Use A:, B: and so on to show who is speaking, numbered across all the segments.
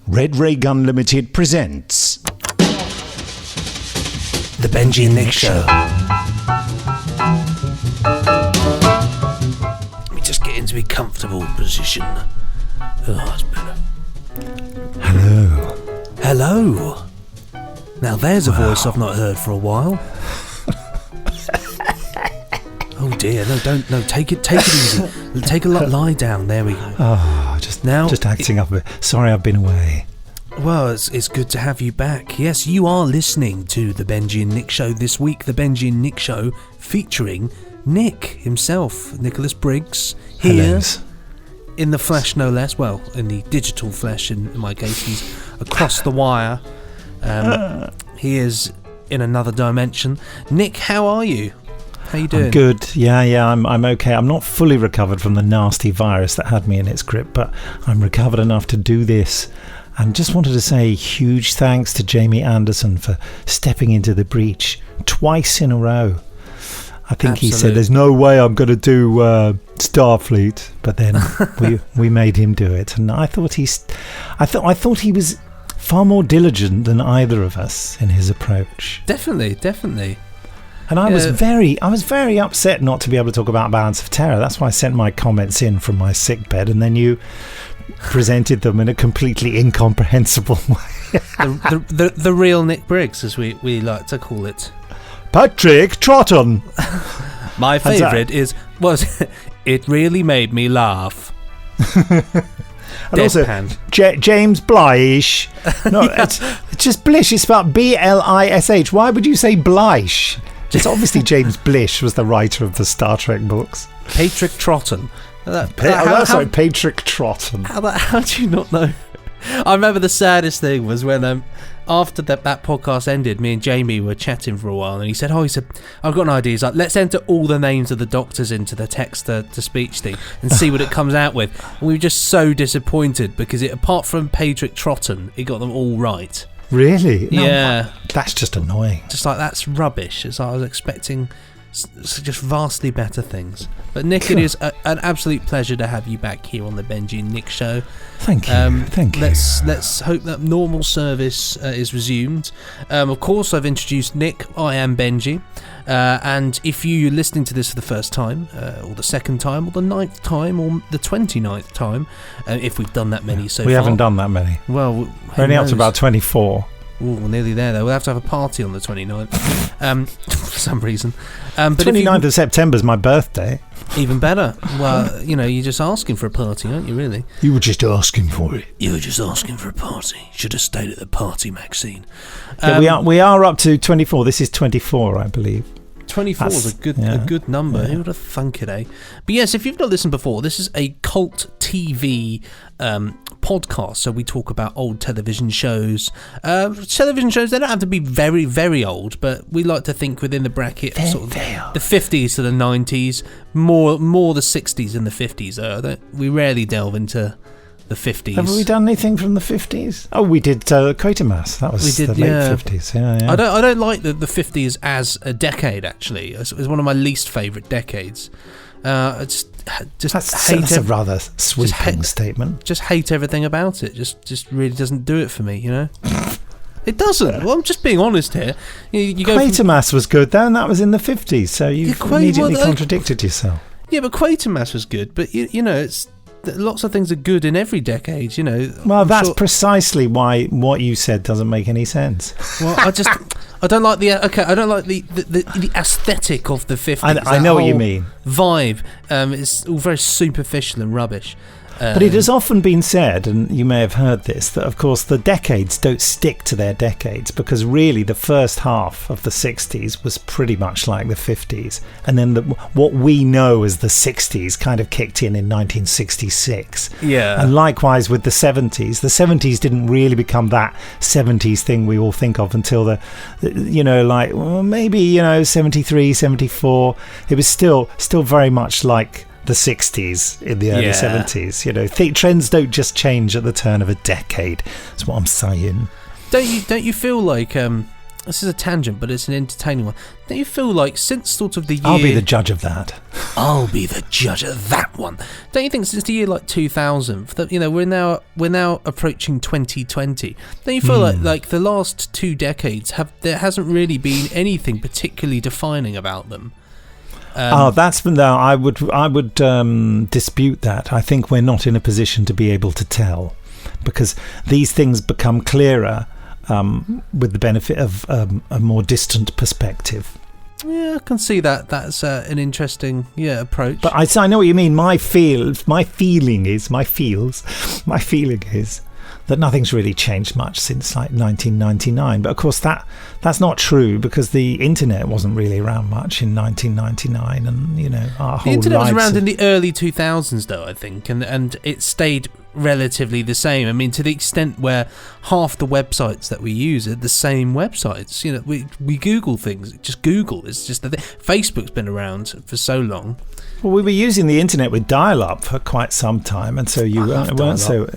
A: Red Ray Gun Limited presents
B: The Benji and Nick Show. Let me just get into a comfortable position. Oh, that's better.
A: Hello.
B: Hello. Now there's a voice I've not heard for a while. Oh dear, no, take it easy. Lie down, there we go.
A: Oh, just acting up a bit. Sorry I've been away.
B: Well, it's good to have you back. Yes, you are listening to The Benji and Nick Show this week. The Benji and Nick Show featuring Nick himself, Nicholas Briggs, here
A: Hellos.
B: in the flesh no less. Well, in the digital flesh in my case. He's across the wire. He is in another dimension. Nick, how are you? How you doing?
A: I'm good. Yeah, I'm okay. I'm not fully recovered from the nasty virus that had me in its grip, but I'm recovered enough to do this. And just wanted to say huge thanks to Jamie Anderson for stepping into the breach twice in a row. I think He said, "There's no way I'm going to do Starfleet," but then we made him do it, and I thought he was far more diligent than either of us in his approach.
B: Definitely.
A: And I was very upset not to be able to talk about Balance of Terror. That's why I sent my comments in from my sickbed, and then you presented them in a completely incomprehensible way.
B: the real Nick Briggs, as we like to call it.
A: Patrick Troughton.
B: My favourite was it really made me laugh.
A: And also James Blish. No, it's just Blish. It's spelled Blish. Why would you say Blish? It's obviously James Blish was the writer of the Star Trek books.
B: Patrick Troughton.
A: Patrick Troughton.
B: How do you not know? I remember the saddest thing was when after that podcast ended, me and Jamie were chatting for a while, and he said, I've got an idea. He's like, let's enter all the names of the doctors into the text-to-speech thing and see what it comes out with. And we were just so disappointed because apart from Patrick Troughton, he got them all right.
A: Really? No,
B: yeah.
A: That's just annoying.
B: Just like, that's rubbish. It's like I was expecting just vastly better things. But Nick, it is an absolute pleasure to have you back here on the Benji and Nick Show.
A: Thank you. Thank you.
B: Let's hope that normal service is resumed. Of course, I've introduced Nick. I am Benji. And if you're listening to this for the first time, or the second time, or the 9th time, or the 29th time, if we've done that many so far.
A: We haven't done that many.
B: Well,
A: we're only up to about 24.
B: Ooh, we're nearly there though. We'll have to have a party on the 29th for some reason. But
A: 29th of September is my birthday.
B: Even better. Well, you're just asking for a party, aren't you, really?
A: You were just asking for it.
B: You were just asking for a party. Should have stayed at the party, Maxine.
A: Yeah, we are up to 24. This is 24, I believe.
B: 24 is a good number. Who would have thunk it, eh? But yes, if you've not listened before, this is a cult TV podcast. So we talk about old television shows. Television shows, they don't have to be very, very old, but we like to think within the bracket of sort of the 50s to the 90s, more the 60s and the 50s. We rarely delve into the 50s.
A: Have we done anything from the 50s? Oh, we did Quatermass. That was the late 50s. Yeah.
B: I don't like the 50s as a decade, actually. It's one of my least favourite decades. That's a rather
A: sweeping statement.
B: Just hate everything about it. Just really doesn't do it for me, It doesn't. Well, I'm just being honest here. You go
A: Quatermass was good, though, and that was in the 50s, so you immediately contradicted yourself.
B: Yeah, but Quatermass was good, but it's lots of things are good in every decade,
A: Well, that's precisely why what you said doesn't make any sense.
B: Well, I don't like the aesthetic of the 50s.
A: I know what you mean.
B: Vibe. It's all very superficial and rubbish.
A: But it has often been said, and you may have heard this, that of course the decades don't stick to their decades, because really the first half of the 60s was pretty much like the 50s, and then what we know as the 60s kind of kicked in 1966.
B: Yeah.
A: And likewise with the 70s. The 70s didn't really become that 70s thing we all think of until maybe 73, 74. It was still very much like the 60s in the early 70s. Trends don't just change at the turn of a decade. That's what I'm saying.
B: Don't you feel like this is a tangent, but it's an entertaining one. Don't you feel like since sort of the year...
A: I'll be the judge of that.
B: I'll be the judge of that one. Don't you think since the year like 2000, that, you know, we're now approaching 2020. Don't you feel like the last 2 decades there hasn't really been anything particularly defining about them?
A: I would dispute that. I think we're not in a position to be able to tell, because these things become clearer with the benefit of a more distant perspective.
B: Yeah, I can see that. That's an interesting approach.
A: But I know what you mean. My feeling is that nothing's really changed much since like 1999. But of course that's not true, because the internet wasn't really around much in 1999, and you know, our whole
B: the internet was
A: lives
B: around in the early 2000s though, I think, and it stayed relatively the same. I mean, to the extent where half the websites that we use are the same websites. You know, we Google things, just Google. It's just that Facebook's been around for so long.
A: Well, we were using the internet with dial-up for quite some time, and so you weren't so...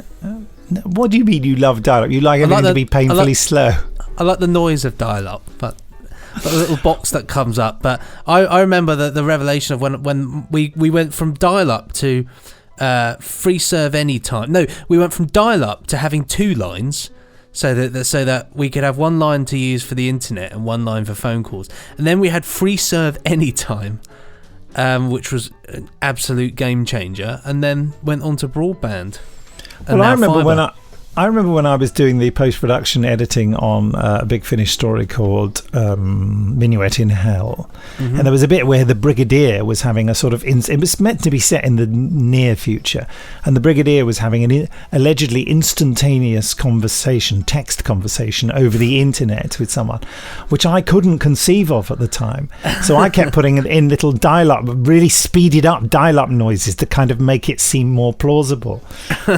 A: What do you mean you love dial-up? You like everything to be painfully slow?
B: I like the noise of dial-up, but the little box that comes up. But I remember the revelation of when we went from dial-up to free serve anytime. No, we went from dial-up to having 2 lines, so that we could have 1 line to use for the internet and 1 line for phone calls. And then we had free serve anytime, which was an absolute game changer. And then went on to broadband.
A: Well, I remember when I was doing the post-production editing on a Big Finish story called Minuet in Hell, and there was a bit where the Brigadier was having a sort of... it was meant to be set in the near future, and the Brigadier was having an allegedly instantaneous text conversation over the internet with someone, which I couldn't conceive of at the time. So I kept putting in little dial-up, really speeded up dial-up noises to kind of make it seem more plausible,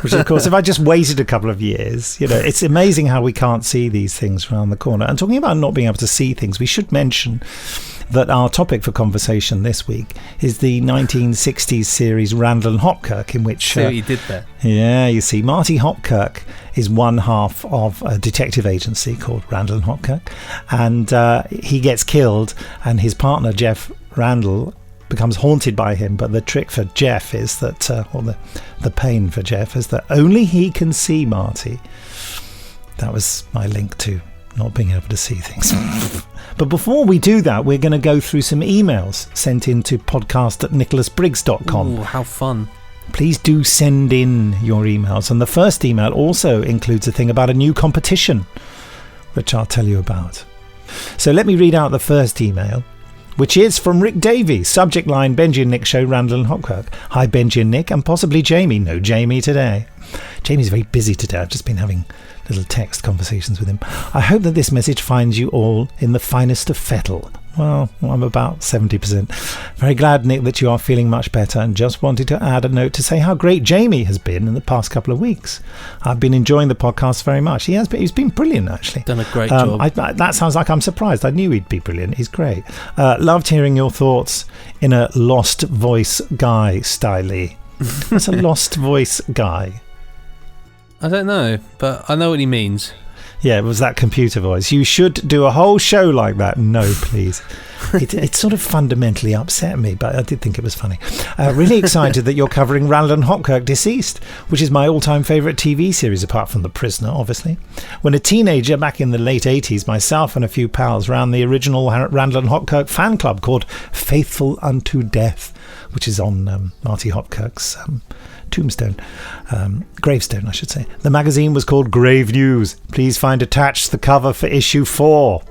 A: which of course, if I just waited a couple of years, you know, it's amazing how we can't see these things around the corner. And talking about not being able to see things, we should mention that our topic for conversation this week is the 1960s series Randall and Hopkirk, in which...
B: See what you did there.
A: Yeah, you see, Marty Hopkirk is one half of a detective agency called Randall and Hopkirk, and he gets killed, and his partner, Jeff Randall, becomes haunted by him. But the trick for Jeff is that, or the pain for Jeff is that only he can see Marty. That was my link to not being able to see things. But before we do that, we're going to go through some emails sent in to podcast@nicholasbriggs.com.
B: Ooh, how fun.
A: Please do send in your emails. And the first email also includes a thing about a new competition, which I'll tell you about. So let me read out the first email, which is from Rick Davies. Subject line: Benji and Nick show Randall and Hopkirk. Hi Benji and Nick, and possibly Jamie. No Jamie today. Jamie's very busy today. I've just been having little text conversations with him. I hope that this message finds you all in the finest of fettle. Well, I'm about 70%. Very glad, Nick, that you are feeling much better, and just wanted to add a note to say how great Jamie has been in the past couple of weeks. I've been enjoying the podcast very much. He's been brilliant, actually.
B: Done a great job.
A: That sounds like I'm surprised. I knew he'd be brilliant. He's great. Loved hearing your thoughts in a lost voice guy style. What's a lost voice guy?
B: I don't know, but I know what he means.
A: Yeah, it was that computer voice. You should do a whole show like that. No, please. It sort of fundamentally upset me, but I did think it was funny. Really excited that you're covering Randall and Hopkirk Deceased, which is my all-time favourite TV series, apart from The Prisoner, obviously. When a teenager back in the late 80s, myself and a few pals ran the original Randall and Hopkirk fan club called Faithful Unto Death, which is on Marty Hopkirk's gravestone, I should say. The magazine was called Grave News. Please find attached the cover for issue 4.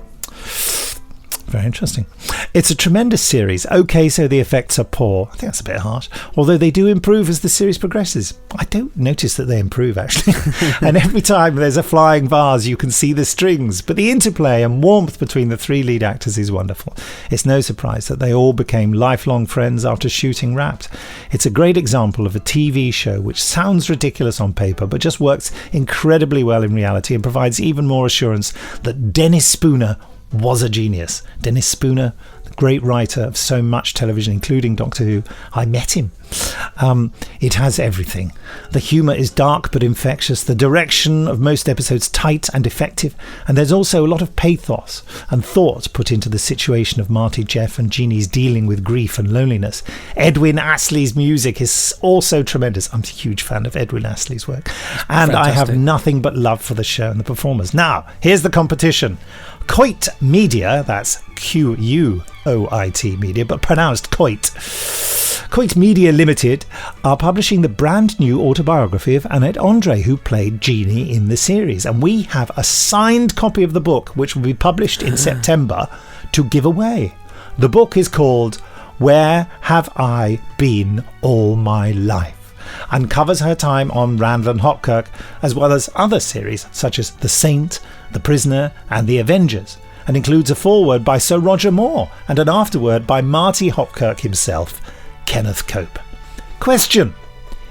A: Very interesting. It's a tremendous series. Okay, so the effects are poor. I think that's a bit harsh. Although they do improve as the series progresses. I don't notice that they improve, actually. And every time there's a flying vase, you can see the strings. But the interplay and warmth between the 3 lead actors is wonderful. It's no surprise that they all became lifelong friends after shooting Wrapped. It's a great example of a TV show which sounds ridiculous on paper, but just works incredibly well in reality and provides even more assurance that Dennis Spooner was a genius. Dennis Spooner, the great writer of so much television, including Doctor Who. I met him. It has everything. The humour is dark but infectious, the direction of most episodes tight and effective, and there's also a lot of pathos and thought put into the situation of Marty, Jeff and Jeannie's dealing with grief and loneliness. Edwin Astley's music is also tremendous. I'm a huge fan of Edwin Astley's work, and I have nothing but love for the show and the performers. Now, here's the competition. Coit Media, that's Quoit Media, but pronounced Coit. Coit Media Limited are publishing the brand new autobiography of Annette Andre, who played Jeannie in the series. And we have a signed copy of the book, which will be published in September, to give away. The book is called Where Have I Been All My Life? And covers her time on Randall and Hopkirk, as well as other series such as The Saint, The Prisoner and The Avengers, and includes a foreword by Sir Roger Moore and an afterword by Marty Hopkirk himself, Kenneth Cope. Question: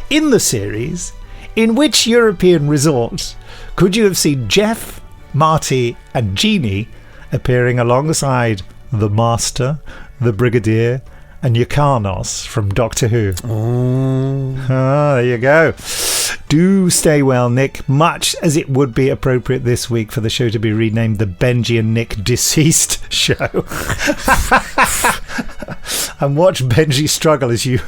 A: in the series, in which European resort could you have seen Jeff, Marty and Jeannie appearing alongside the Master, the Brigadier and Yrcanos from Doctor Who? There you go. Do stay well, Nick, much as it would be appropriate this week for the show to be renamed the Benji and Nick Deceased Show. And watch Benji struggle as you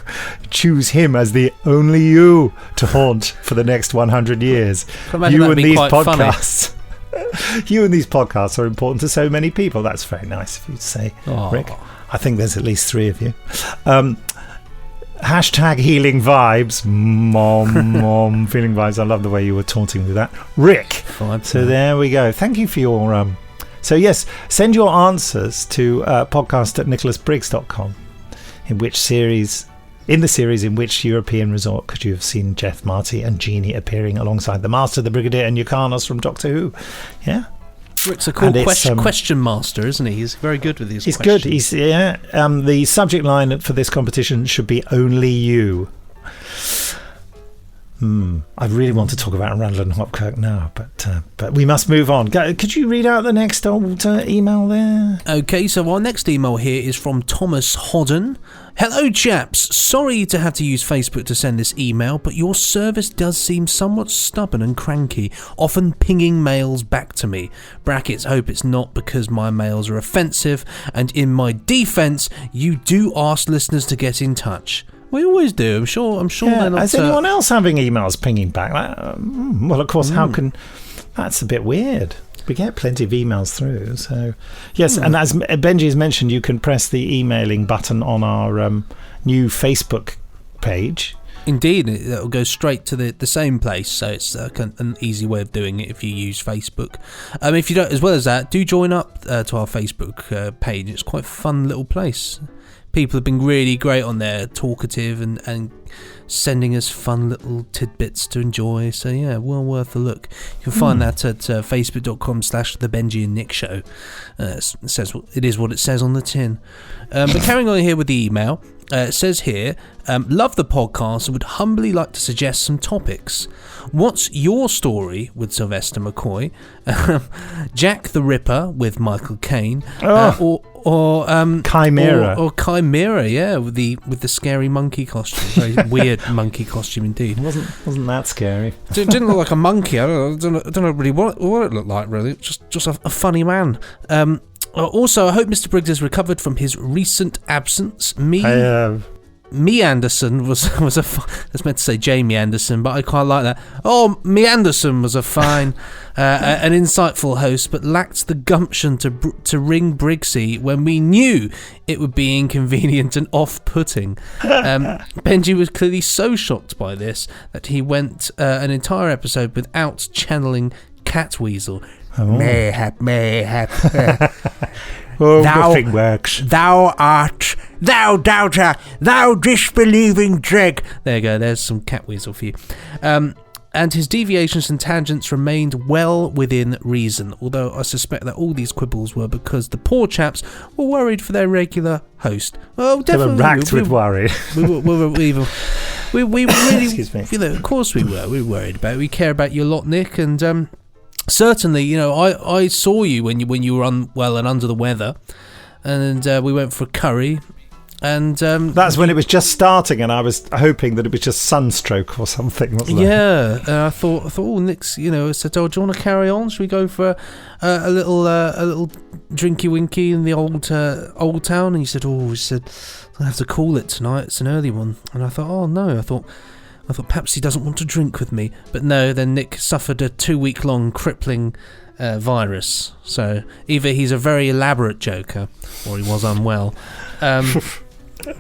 A: choose him as the only you to haunt for the next 100 years. You and these podcasts. You and these podcasts are important to so many people. That's very nice of you to say, Rick. I think there's at least 3 of you. Hashtag healing vibes. Mom, feeling vibes. I love the way you were taunting with that. Rick. So there we go. Thank you for your... So yes, send your answers to podcast@nicholasbriggs.com. In the series, in which European resort could you have seen Jeff, Marty and Jeannie appearing alongside the Master, the Brigadier and Yrcanos from Doctor Who? Yeah.
B: Rick's a cool question master, isn't he? He's very good with these questions.
A: He's good. The subject line for this competition should be "Only You." I really want to talk about Randall and Hopkirk now, but we must move on. Could you read out the next old email there?
B: Okay, so our next email here is from Thomas Hodden. Hello chaps, sorry to have to use Facebook to send this email, but your service does seem somewhat stubborn and cranky, often pinging mails back to me. Brackets, hope it's not because my mails are offensive, and in my defence, you do ask listeners to get in touch. We always do. I'm sure they're not...
A: Is anyone else having emails pinging back? Well, of course, how can... That's a bit weird. We get plenty of emails through, so... Yes, and as Benji has mentioned, you can press the emailing button on our new Facebook page.
B: Indeed, it'll go straight to the same place, so it's an easy way of doing it if you use Facebook. If you don't, as well as that, do join up to our Facebook page. It's quite a fun little place. People have been really great on there, talkative and sending us fun little tidbits to enjoy. So yeah, well worth a look. You can find that at facebook.com/The Benji and Nick Show. It is what it says on the tin. But carrying on here with the email, it says here, love the podcast and would humbly like to suggest some topics. What's your story with Sylvester McCoy? Jack the Ripper with Michael Caine, or
A: Chimera,
B: or Chimera, yeah, with the scary monkey costume, very weird monkey costume indeed.
A: Wasn't that scary?
B: It didn't look like a monkey. I don't know really what it looked like. Really, just a funny man. Also, I hope Mr. Briggs has recovered from his recent absence. Me Anderson was a I was meant to say Jamie Anderson, but I quite like that. Oh, Me Anderson was a fine, an insightful host, but lacked the gumption to ring Briggsy when we knew it would be inconvenient and off-putting. Benji was clearly so shocked by this that he went an entire episode without channeling Catweasel. Mayhap.
A: Nothing works.
B: Thou doubter, thou disbelieving dreg. There you go, there's some Catweasel for you. And his deviations and tangents remained well within reason, although I suspect that all these quibbles were because the poor chaps were worried for their regular host. Oh, definitely.
A: They were racked with worry.
B: We really,
A: Excuse me.
B: You know, of course we were. We were worried about it. We care about you a lot, Nick, and certainly, you know, I saw you when you were unwell and under the weather. and we went for a curry. And
A: that's when it was just starting, and I was hoping that it was just sunstroke or something, wasn't it?
B: Yeah, and I thought, oh, Nick's, said, oh, do you want to carry on? Should we go for a little drinky winky in the old town? And he said, I have to call it tonight. It's an early one. And I thought, oh no, I thought perhaps he doesn't want to drink with me. But no, then Nick suffered a 2-week-long crippling virus. So either he's a very elaborate joker, or he was unwell.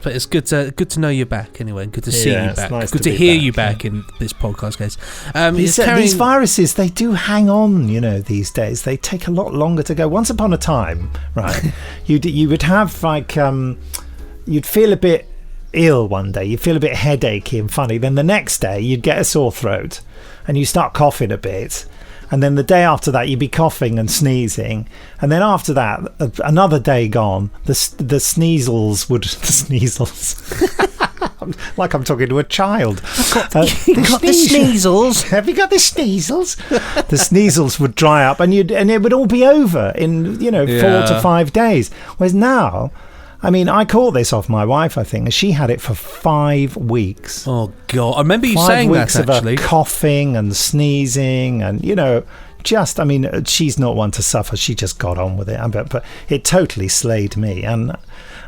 B: But it's good to know you're back anyway. Good to see you back.
A: Nice
B: good to hear you back in this podcast case.
A: These viruses, they do hang on, these days. They take a lot longer to go. Once upon a time, right, you would have like you'd feel a bit ill one day. You'd feel a bit headachy and funny. Then the next day you'd get a sore throat and you start coughing a bit. And then the day after that, you'd be coughing and sneezing. And then after that, another day gone, the sneezels would... The sneezels. Like I'm talking to a child.
B: The sneezels.
A: Have you got the sneezels? The sneezels would dry up and it would all be over in, 4 to 5 days. Whereas now... I mean, I caught this off my wife, I think, and she had it for 5 weeks.
B: Oh, God. I remember you saying that, actually.
A: 5 weeks of her coughing and sneezing and, she's not one to suffer. She just got on with it. But it totally slayed me and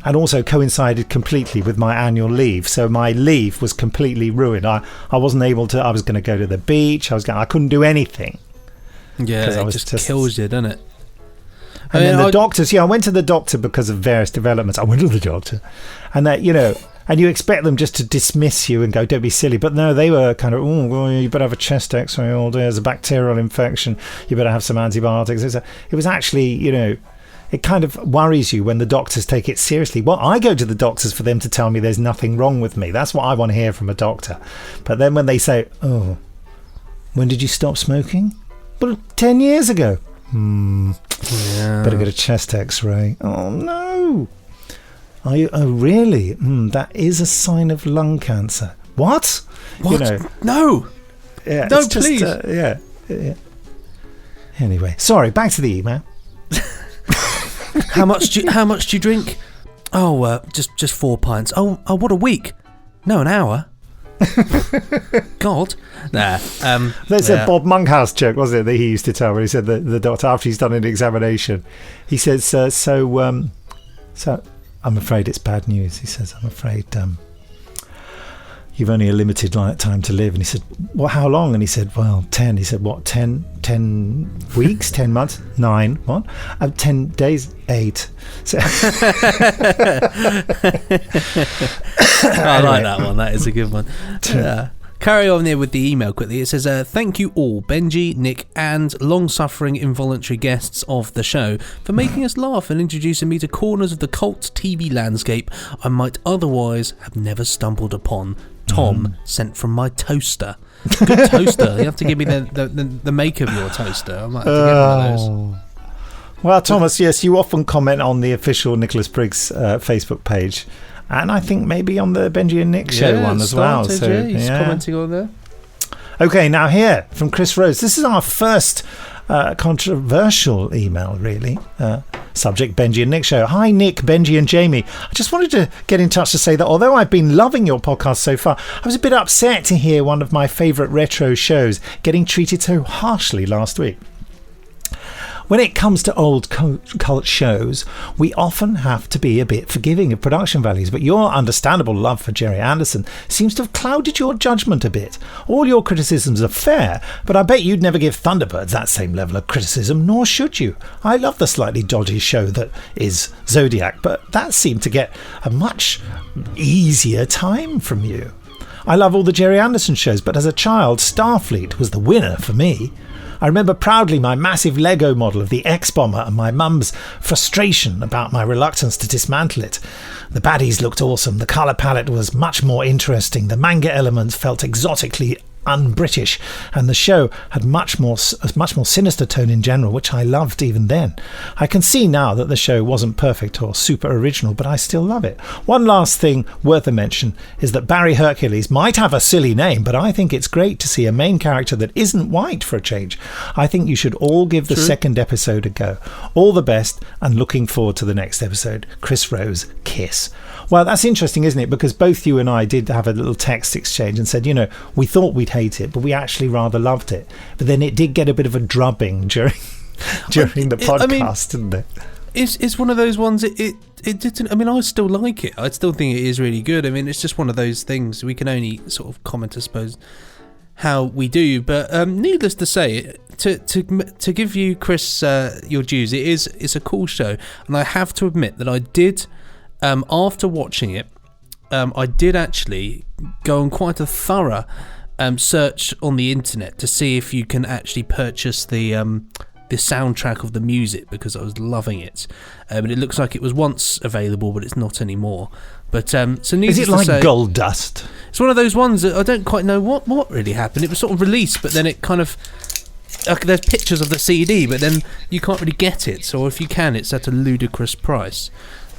A: also coincided completely with my annual leave. So my leave was completely ruined. I wasn't able to... I was going to go to the beach. I couldn't do anything.
B: Yeah, it just kills you, doesn't it?
A: And then the doctors, I went to the doctor because of various developments. I went to the doctor, and that, and you expect them just to dismiss you and go, don't be silly. But no, they were kind of, oh, well, you better have a chest x-ray all day. There's a bacterial infection. You better have some antibiotics. It was actually, it kind of worries you when the doctors take it seriously. Well, I go to the doctors for them to tell me there's nothing wrong with me. That's what I want to hear from a doctor. But then when they say, oh, when did you stop smoking? Well, 10 years ago. Better get a chest x-ray. Oh no. Are you? Oh really? That is a sign of lung cancer. What?
B: No.
A: Yeah.
B: No, please.
A: Yeah. Anyway, sorry. Back to the email.
B: How much do you drink? Oh, just 4 pints. Oh, what a week? No, an hour. God. Nah.
A: There's a Bob Monkhouse joke, wasn't it, that he used to tell, where he said that the doctor, after he's done an examination, he says, so I'm afraid it's bad news. He says, I'm afraid you've only a limited time to live. And he said, well, how long? And he said, well, 10. He said, what, 10 weeks, 10 months, 9, what? 10 days, 8. So
B: I like that one. That is a good one. Carry on there with the email quickly. It says, thank you all, Benji, Nick, and long-suffering involuntary guests of the show for making us laugh and introducing me to corners of the cult TV landscape I might otherwise have never stumbled upon. Tom, sent from my toaster. Good toaster. You have to give me the make of your toaster. I might have to get one of those.
A: Well, Thomas, yes, you often comment on the official Nicholas Briggs Facebook page. And I think maybe on the Benji and Nick show one as well. So
B: he's commenting on there.
A: Okay, now here from Chris Rose. This is our first controversial email, really. Subject, Benji and Nick show. Hi, Nick, Benji and Jamie. I just wanted to get in touch to say that although I've been loving your podcast so far, I was a bit upset to hear one of my favourite retro shows getting treated so harshly last week. When it comes to old cult shows, we often have to be a bit forgiving of production values, but your understandable love for Jerry Anderson seems to have clouded your judgment a bit. All your criticisms are fair, but I bet you'd never give Thunderbirds that same level of criticism, nor should you. I love the slightly dodgy show that is Zodiac, but that seemed to get a much easier time from you. I love all the Jerry Anderson shows, but as a child, Starfleet was the winner for me. I remember proudly my massive Lego model of the X-Bomber and my mum's frustration about my reluctance to dismantle it. The baddies looked awesome, the colour palette was much more interesting, the manga elements felt exotically un-British, and the show had a much more sinister tone in general, which I loved even then. I can see now that the show wasn't perfect or super original, but I still love it. One last thing worth a mention is that Barry Hercules might have a silly name, but I think it's great to see a main character that isn't white for a change. I think you should all give the second episode a go. All the best, and looking forward to the next episode. Chris Rose, Kiss. Well, that's interesting, isn't it? Because both you and I did have a little text exchange and said, we thought we'd hate it, but we actually rather loved it. But then it did get a bit of a drubbing during the podcast, didn't it?
B: It's one of those ones. It didn't. I mean, I still like it. I still think it is really good. I mean, it's just one of those things. We can only sort of comment, I suppose, how we do. But needless to say, to give you, Chris, your dues, it's a cool show, and I have to admit that I did. After watching it, I did actually go on quite a thorough search on the internet to see if you can actually purchase the soundtrack of the music, because I was loving it. And it looks like it was once available, but it's not anymore. But so needless
A: is it like
B: to say,
A: Gold Dust?
B: It's one of those ones that I don't quite know what really happened. It was sort of released, but then it kind of there's pictures of the CD, but then you can't really get it. So if you can, it's at a ludicrous price.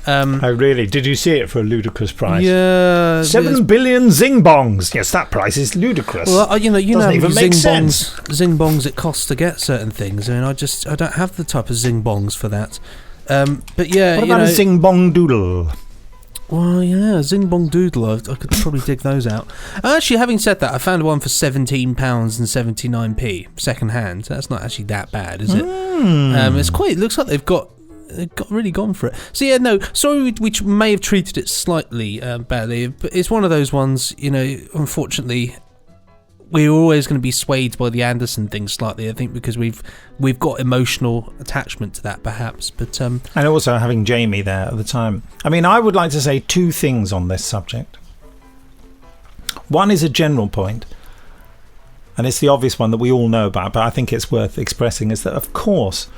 A: Oh, really? Did you see it for a ludicrous price?
B: Yeah.
A: 7 billion zing bongs. Yes, that price is ludicrous.
B: Well, you know,
A: even make sense.
B: Zing bongs it costs to get certain things. I mean, I don't have the type of zing bongs for that. But yeah,
A: what about a zing bong doodle?
B: Well, yeah, zing bong doodle. I could probably dig those out. Actually, having said that, I found one for £17.79 second hand. That's not actually that bad, is it? It's quite. It looks like they've really gone for it. So yeah, no, sorry, we may have treated it slightly badly, but it's one of those ones, you know, unfortunately we're always going to be swayed by the Anderson thing slightly, I think, because we've got emotional attachment to that perhaps, but and
A: also having Jamie there at the time. I mean, I would like to say two things on this subject. One is a general point, and it's the obvious one that we all know about, but I think it's worth expressing, is that of course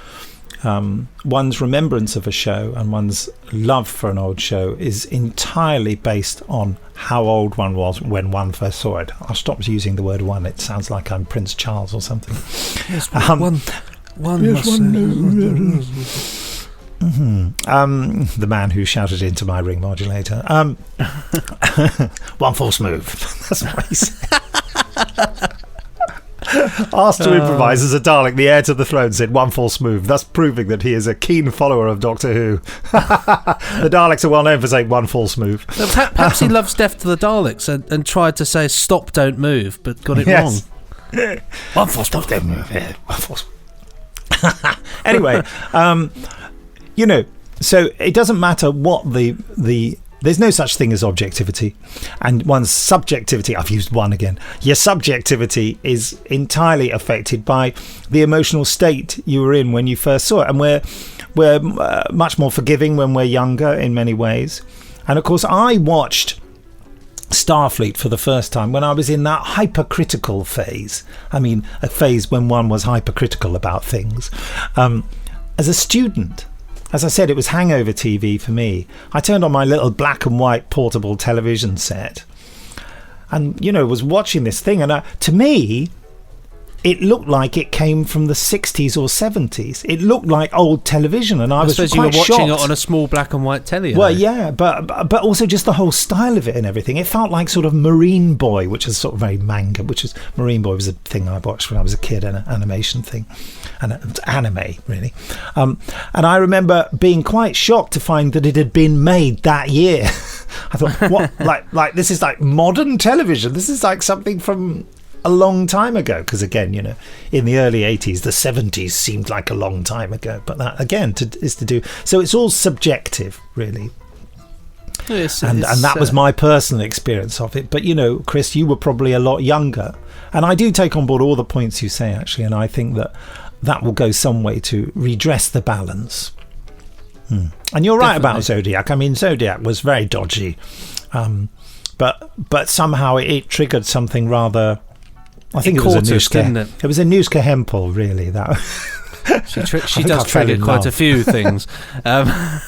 A: one's remembrance of a show and one's love for an old show is entirely based on how old one was when one first saw it. I'll stop using the word one. It sounds like I'm Prince Charles or something.
B: Yes, one
A: the man who shouted into my ring modulator. One false move. That's what he said. Asked to improvise as a Dalek, the heir to the throne said one false move, thus proving that he is a keen follower of Doctor Who. The Daleks are well known for saying one false move.
B: Perhaps he loves Death to the Daleks and tried to say stop, don't move, but got it wrong.
A: One false stop, don't move. Yeah, one false. Anyway, you know, so it doesn't matter what the there's no such thing as objectivity, and one's subjectivity, I've used one again, your subjectivity is entirely affected by the emotional state you were in when you first saw it, and we're much more forgiving when we're younger in many ways. And of course I watched Starfleet for the first time when I was in that hypercritical phase. I mean, a phase when one was hypercritical about things. As a student, as I said, it was hangover TV for me. I turned on my little black and white portable television set and, you know, was watching this thing. And to me, it looked like it came from the 60s or 70s. It looked like old television, and I was quite shocked.
B: I suppose you were watching it on a small black and white telly.
A: Well, yeah, but also just the whole style of it and everything. It felt like sort of Marine Boy, which is sort of very manga, Marine Boy was a thing I watched when I was a kid, an animation thing, and anime, really. And I remember being quite shocked to find that it had been made that year. I thought, what? like this is like modern television. This is like something from a long time ago, because again, you know, in the early 80s, the 70s seemed like a long time ago, but that again is to do, so it's all subjective, really. And that was my personal experience of it. But you know, Chris, you were probably a lot younger, and I do take on board all the points you say, actually, and I think that will go some way to redress the balance. And you're right about Zodiac. I mean, Zodiac was very dodgy, but somehow it triggered something rather. I think it was Anushka. It was Anushka Hempel, really. That
B: she does trigger quite a few things. Yeah,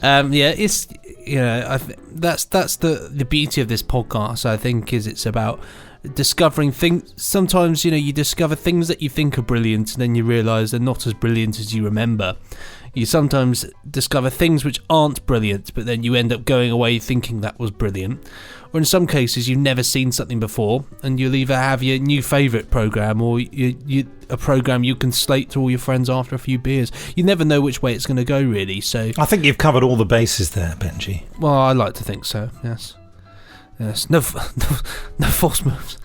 B: it's, you know, that's the beauty of this podcast. I think is it's about discovering things. Sometimes, you discover things that you think are brilliant, and then you realise they're not as brilliant as you remember. You sometimes discover things which aren't brilliant, but then you end up going away thinking that was brilliant. Or in some cases, you've never seen something before, and you'll either have your new favourite programme or a programme you can slate to all your friends after a few beers. You never know which way it's going to go, really. So
A: I think you've covered all the bases there, Benji.
B: Well, I like to think so, yes. No false moves.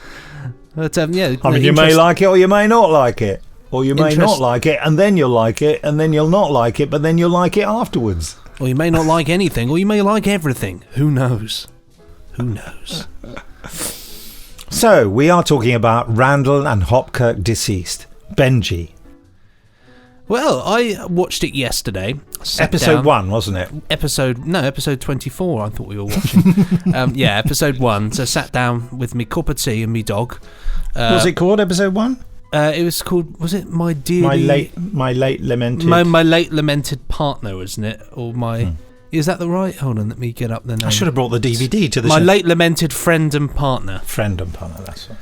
B: But,
A: you may like it or you may not like it. Or you may not like it, and then you'll like it, and then you'll not like it, but then you'll like it afterwards.
B: Or you may not like anything, or you may like everything. Who knows? Who knows?
A: So, we are talking about Randall and Hopkirk deceased. Benji.
B: Well, I watched it yesterday.
A: Episode 1, wasn't it?
B: Episode 24, I thought we were watching. Episode 1. So I sat down with me cup of tea and me dog.
A: Was it called episode 1?
B: It was called, was it My
A: late lamented...
B: My late lamented partner, wasn't it? Or my... Is that the right? Hold on, let me get up the name.
A: I should have brought the DVD to the
B: My late lamented friend and partner.
A: Friend and partner, that's right.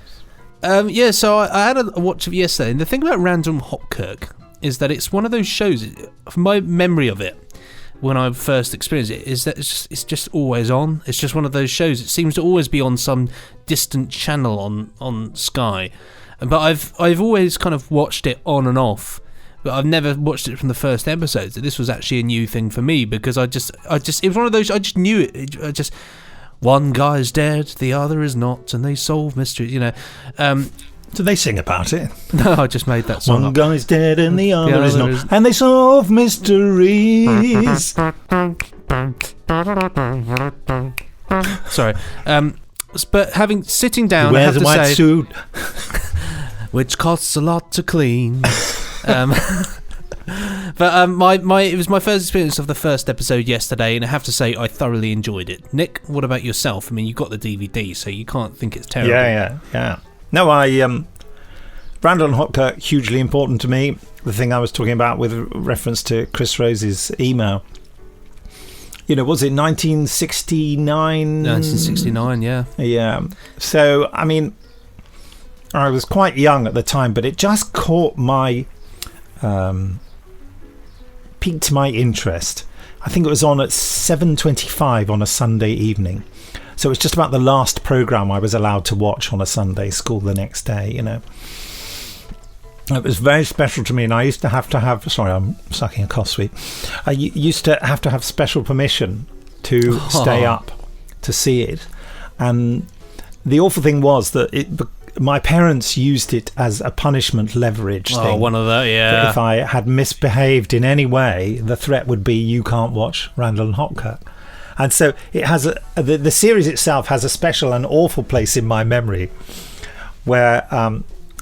B: So I had a watch of it yesterday, and the thing about Randall Hopkirk is that it's one of those shows, from my memory of it, when I first experienced it, is that it's just always on. It's just one of those shows. It seems to always be on some distant channel on Sky. But I've always kind of watched it on and off, but I've never watched it from the first episode. So this was actually a new thing for me, because I just it was one of those, I just knew it. One guy's dead, the other is not, and they solve mysteries.
A: Do they sing about it?
B: No, I just made that song.
A: One guy's dead and the other is not, and they solve mysteries.
B: Sorry. But sitting down,
A: He wears a white suit.
B: Which costs a lot to clean. But it was my first experience of the first episode yesterday, and I have to say I thoroughly enjoyed it. Nick, what about yourself? I mean, you got the DVD, so you can't think it's terrible.
A: Yeah. No, Randall and Hopkirk, hugely important to me. The thing I was talking about with reference to Chris Rose's email. Was it 1969?
B: 1969, yeah.
A: Yeah. So, I mean, I was quite young at the time, but it just caught my... piqued my interest. I think it was on at 7:25 on a Sunday evening. So it was just about the last programme I was allowed to watch on a Sunday school the next day, It was very special to me, and I used to have... Sorry, I'm sucking a cough sweet. I used to have special permission to stay up to see it. And the awful thing was that my parents used it as a punishment leverage thing.
B: Oh, one of those, yeah.
A: That if I had misbehaved in any way, the threat would be, you can't watch Randall and Hopkirk. And so it has the series itself has a special and awful place in my memory, where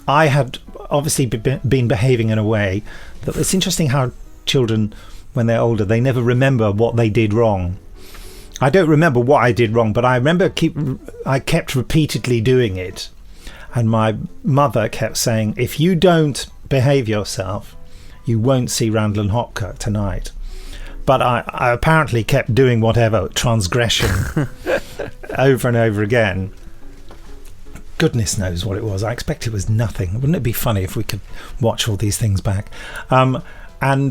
A: I had obviously been behaving in a way that it's interesting how children, when they're older, they never remember what they did wrong. I don't remember what I did wrong, but I remember I kept repeatedly doing it. And my mother kept saying, if you don't behave yourself, you won't see Randall and Hopkirk tonight. But I apparently kept doing whatever transgression over and over again. Goodness knows what it was. I expect it was nothing. Wouldn't it be funny if we could watch all these things back? And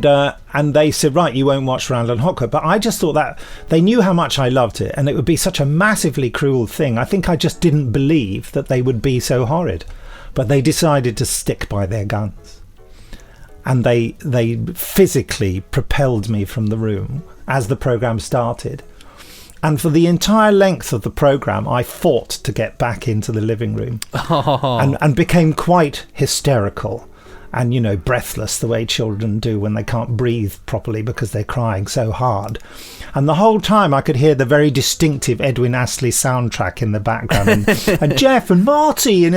A: they said, right, you won't watch Randall and Hopkirk. But I just thought that they knew how much I loved it, and it would be such a massively cruel thing. I think I just didn't believe that they would be so horrid. But they decided to stick by their guns. And they physically propelled me from the room as the programme started. And for the entire length of the programme, I fought to get back into the living room and became quite hysterical and, breathless the way children do when they can't breathe properly because they're crying so hard. And the whole time I could hear the very distinctive Edwin Astley soundtrack in the background and Jeff and Marty and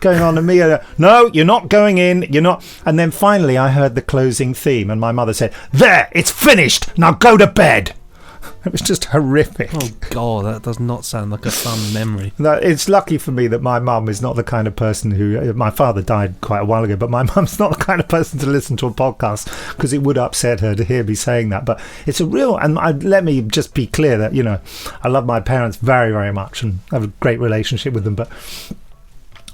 A: going on, and me, no, you're not going in, you're not. And then finally I heard the closing theme, and my mother said, there, it's finished, now go to bed. It was just horrific.
B: Oh, God, that does not sound like a fun memory.
A: No, it's lucky for me that my mum is not the kind of person who... My father died quite a while ago, but my mum's not the kind of person to listen to a podcast because it would upset her to hear me saying that. But it's a real... And let me just be clear that, I love my parents very, very much and have a great relationship with them, but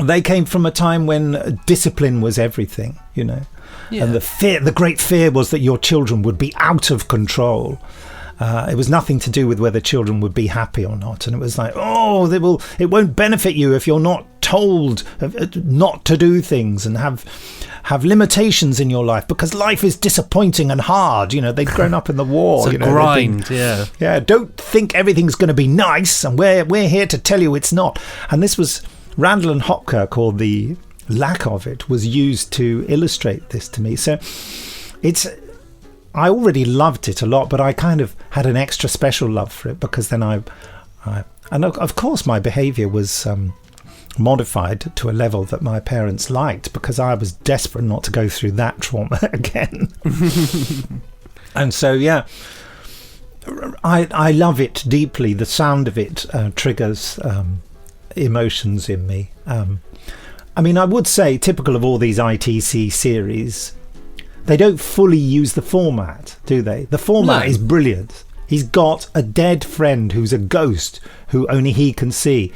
A: they came from a time when discipline was everything, Yeah. And the great fear was that your children would be out of control. It was nothing to do with whether children would be happy or not. And it was like, it won't benefit you if you're not told not to do things and have limitations in your life because life is disappointing and hard. They'd grown up in the war.
B: It's a grind, yeah.
A: Yeah, don't think everything's going to be nice and we're here to tell you it's not. And this was Randall and Hopkirk, or the lack of it, was used to illustrate this to me. So I already loved it a lot, but I kind of had an extra special love for it because then and of course my behaviour was modified to a level that my parents liked because I was desperate not to go through that trauma again. And so, yeah, I love it deeply. The sound of it triggers emotions in me. I mean, I would say, typical of all these ITC series, they don't fully use the format, do they? The format is brilliant. He's got a dead friend who's a ghost who only he can see.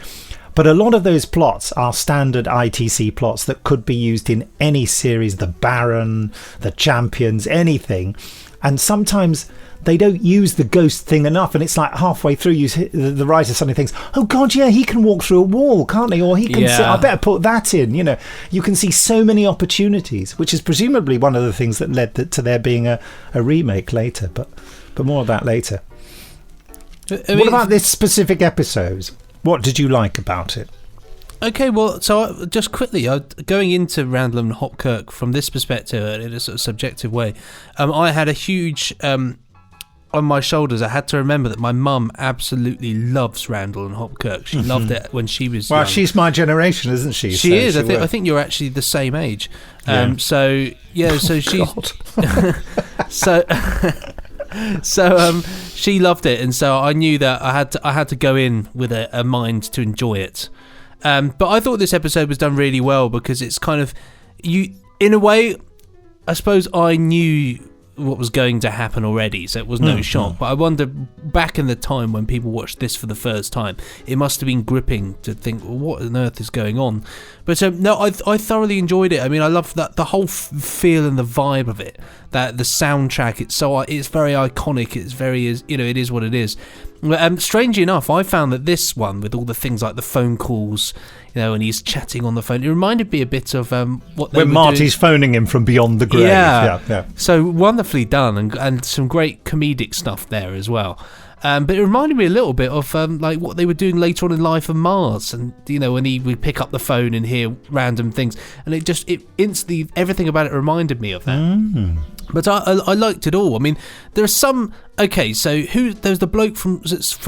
A: But a lot of those plots are standard ITC plots that could be used in any series, the Baron, the Champions, anything. And sometimes they don't use the ghost thing enough, and it's like halfway through the writer suddenly thinks, oh God, yeah, he can walk through a wall, can't he? Or he can I better put that in. You can see so many opportunities, which is presumably one of the things that led to there being a remake later, but more of that later. What about this specific episode? What did you like about it?
B: Okay, well, so just quickly, going into Randall and Hopkirk from this perspective, in a sort of subjective way, I had a huge... on my shoulders, I had to remember that my mum absolutely loves Randall and Hopkirk. She loved it when she was young.
A: She's my generation, isn't she?
B: She is. I think you're actually the same age. So she's she loved it, and so I knew that I had to go in with a mind to enjoy it. But I thought this episode was done really well because it's kind of in a way, I suppose I knew what was going to happen already, so it was no shock. But I wonder, back in the time when people watched this for the first time, it must have been gripping to think, well, what on earth is going on? But no, I thoroughly enjoyed it. I mean, I love that the whole feel and the vibe of it. That the soundtrack, it's very iconic. It's very, it is what it is. Strangely enough, I found that this one, with all the things like the phone calls, and he's chatting on the phone, it reminded me a bit of what they were
A: Marty's
B: doing.
A: Phoning him from beyond the grave. Yeah.
B: So wonderfully done, and some great comedic stuff there as well. But it reminded me a little bit of like what they were doing later on in Life on Mars, and when he would pick up the phone and hear random things, and it instantly, everything about it reminded me of that. But I liked it all. I mean, there are some. Okay, so there's the bloke from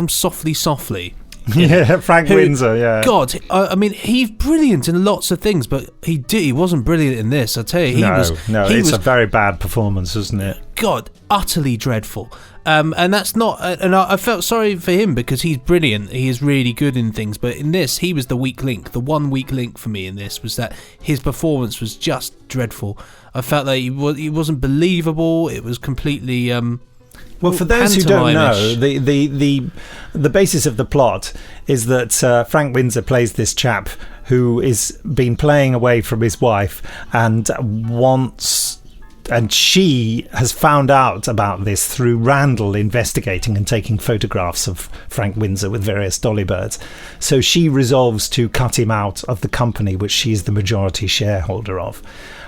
B: Softly.
A: Yeah, Frank Windsor. Yeah.
B: God, I mean, he's brilliant in lots of things, but he wasn't brilliant in this. I tell you,
A: it's a very bad performance, isn't it?
B: God, utterly dreadful. And that's not. And I felt sorry for him because he's brilliant. He is really good in things, but in this, he was the weak link. The one weak link for me in this was that his performance was just dreadful. I felt that he wasn't believable. It was completely.
A: Well, for those who don't know, the basis of the plot is that Frank Windsor plays this chap who is been playing away from his wife and she has found out about this through Randall investigating and taking photographs of Frank Windsor with various dolly birds. So she resolves to cut him out of the company which she's the majority shareholder of.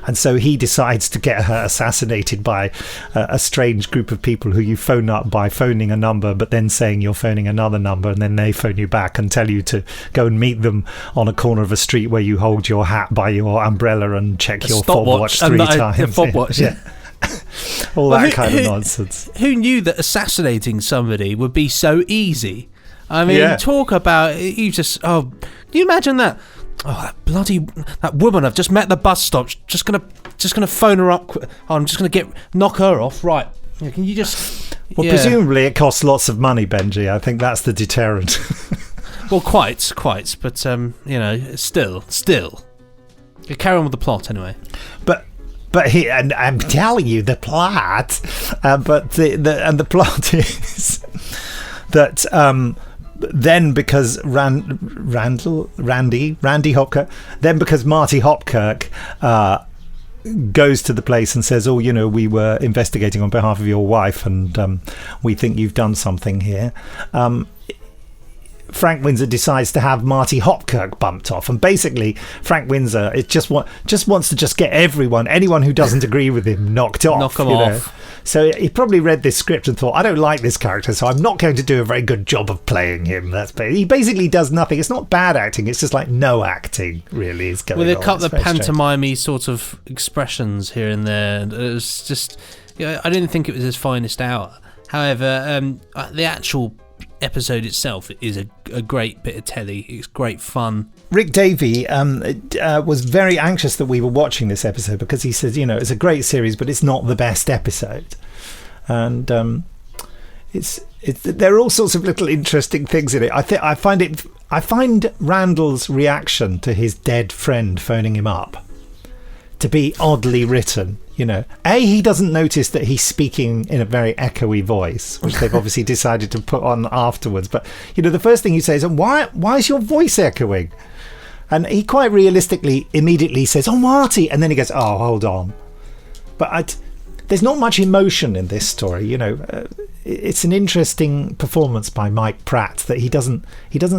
A: And so he decides to get her assassinated by a strange group of people who you phone up by phoning a number, but then saying you're phoning another number, and then they phone you back and tell you to go and meet them on a corner of a street where you hold your hat by your umbrella and check your fob watch 3 times.
B: A fob watch, yeah.
A: All that kind of nonsense.
B: Who knew that assassinating somebody would be so easy? I mean, talk about you just. Oh, can you imagine that? Oh, that woman I've just met at the bus stop. Just gonna phone her up. Oh, I'm just gonna knock her off. Right? Can you just?
A: Well, presumably it costs lots of money, Benji. I think that's the deterrent.
B: Well, quite. But, still. You carry on with the plot, anyway.
A: But and I'm telling you the plot. But the plot is that then because Randy Hopkirk, then because Marty Hopkirk goes to the place and says, we were investigating on behalf of your wife, and we think you've done something here. Frank Windsor decides to have Marty Hopkirk bumped off, and basically Frank Windsor just wants to get anyone who doesn't agree with him knocked off.
B: Knock him off.
A: So he probably read this script and thought, I don't like this character, so I'm not going to do a very good job of playing him. He basically does nothing. It's not bad acting. It's just like no acting really is going on.
B: With a couple of pantomime sort of expressions here and there. It was just, I didn't think it was his finest hour. However, the actual episode itself is a great bit of telly. It's great fun.
A: Rick Davey was very anxious that we were watching this episode because he said, it's a great series, but it's not the best episode. And there are all sorts of little interesting things in it. I find Randall's reaction to his dead friend phoning him up to be oddly written. He doesn't notice that he's speaking in a very echoey voice, which they've obviously decided to put on afterwards. But the first thing he says, why is your voice echoing? And he quite realistically immediately says, "Oh, Marty," and then he goes, "Oh, hold on." But there's not much emotion in this story. It's an interesting performance by Mike Pratt that he doesn't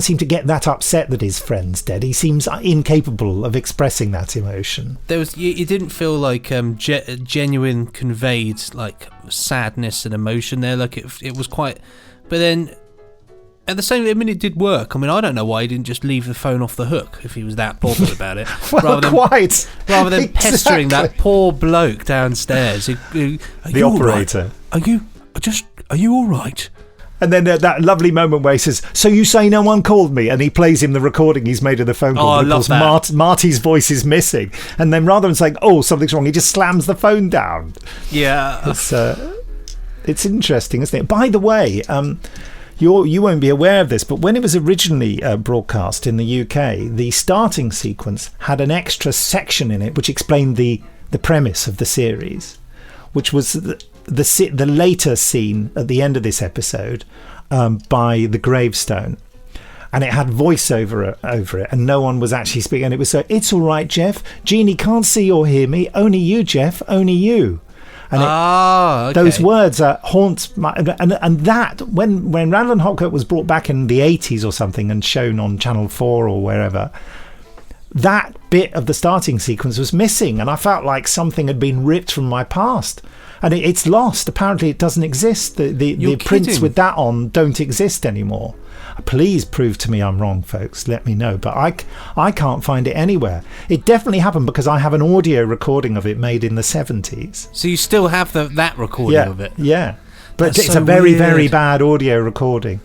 A: seem to get that upset that his friend's dead. He seems incapable of expressing that emotion.
B: It didn't feel like genuine conveyed like sadness and emotion there. Like it was quite, but then at the same time, it did work. I mean, I don't know why he didn't just leave the phone off the hook if he was that bothered about it.
A: Rather
B: than pestering that poor bloke downstairs.
A: The operator.
B: Right? Are you all right?
A: And then that lovely moment where he says, "So you say no one called me?" And he plays him the recording he's made of the phone call.
B: Oh, I love that.
A: Marty's voice is missing. And then rather than saying, "Oh, something's wrong," he just slams the phone down.
B: Yeah.
A: It's interesting, isn't it? By the way, you won't be aware of this, but when it was originally broadcast in the UK, the starting sequence had an extra section in it which explained the premise of the series, which was the later scene at the end of this episode by the gravestone, and it had voiceover over it, and no one was actually speaking. And it was "It's all right, Jeff. Jeannie can't see or hear me. Only you, Jeff. Only you." And
B: okay.
A: Those words haunt my, and that when Randall and Hopkirk was brought back in the 80s or something and shown on Channel 4 or wherever, that bit of the starting sequence was missing, and I felt like something had been ripped from my past. And it's lost. Apparently it doesn't exist. The prints with that on don't exist anymore. Please prove to me I'm wrong, folks. Let me know. But I can't find it anywhere. It definitely happened because I have an audio recording of it made in the 70s.
B: So you still have that recording of it?
A: Yeah. But
B: That's
A: it's
B: so
A: a very,
B: weird.
A: very bad audio recording.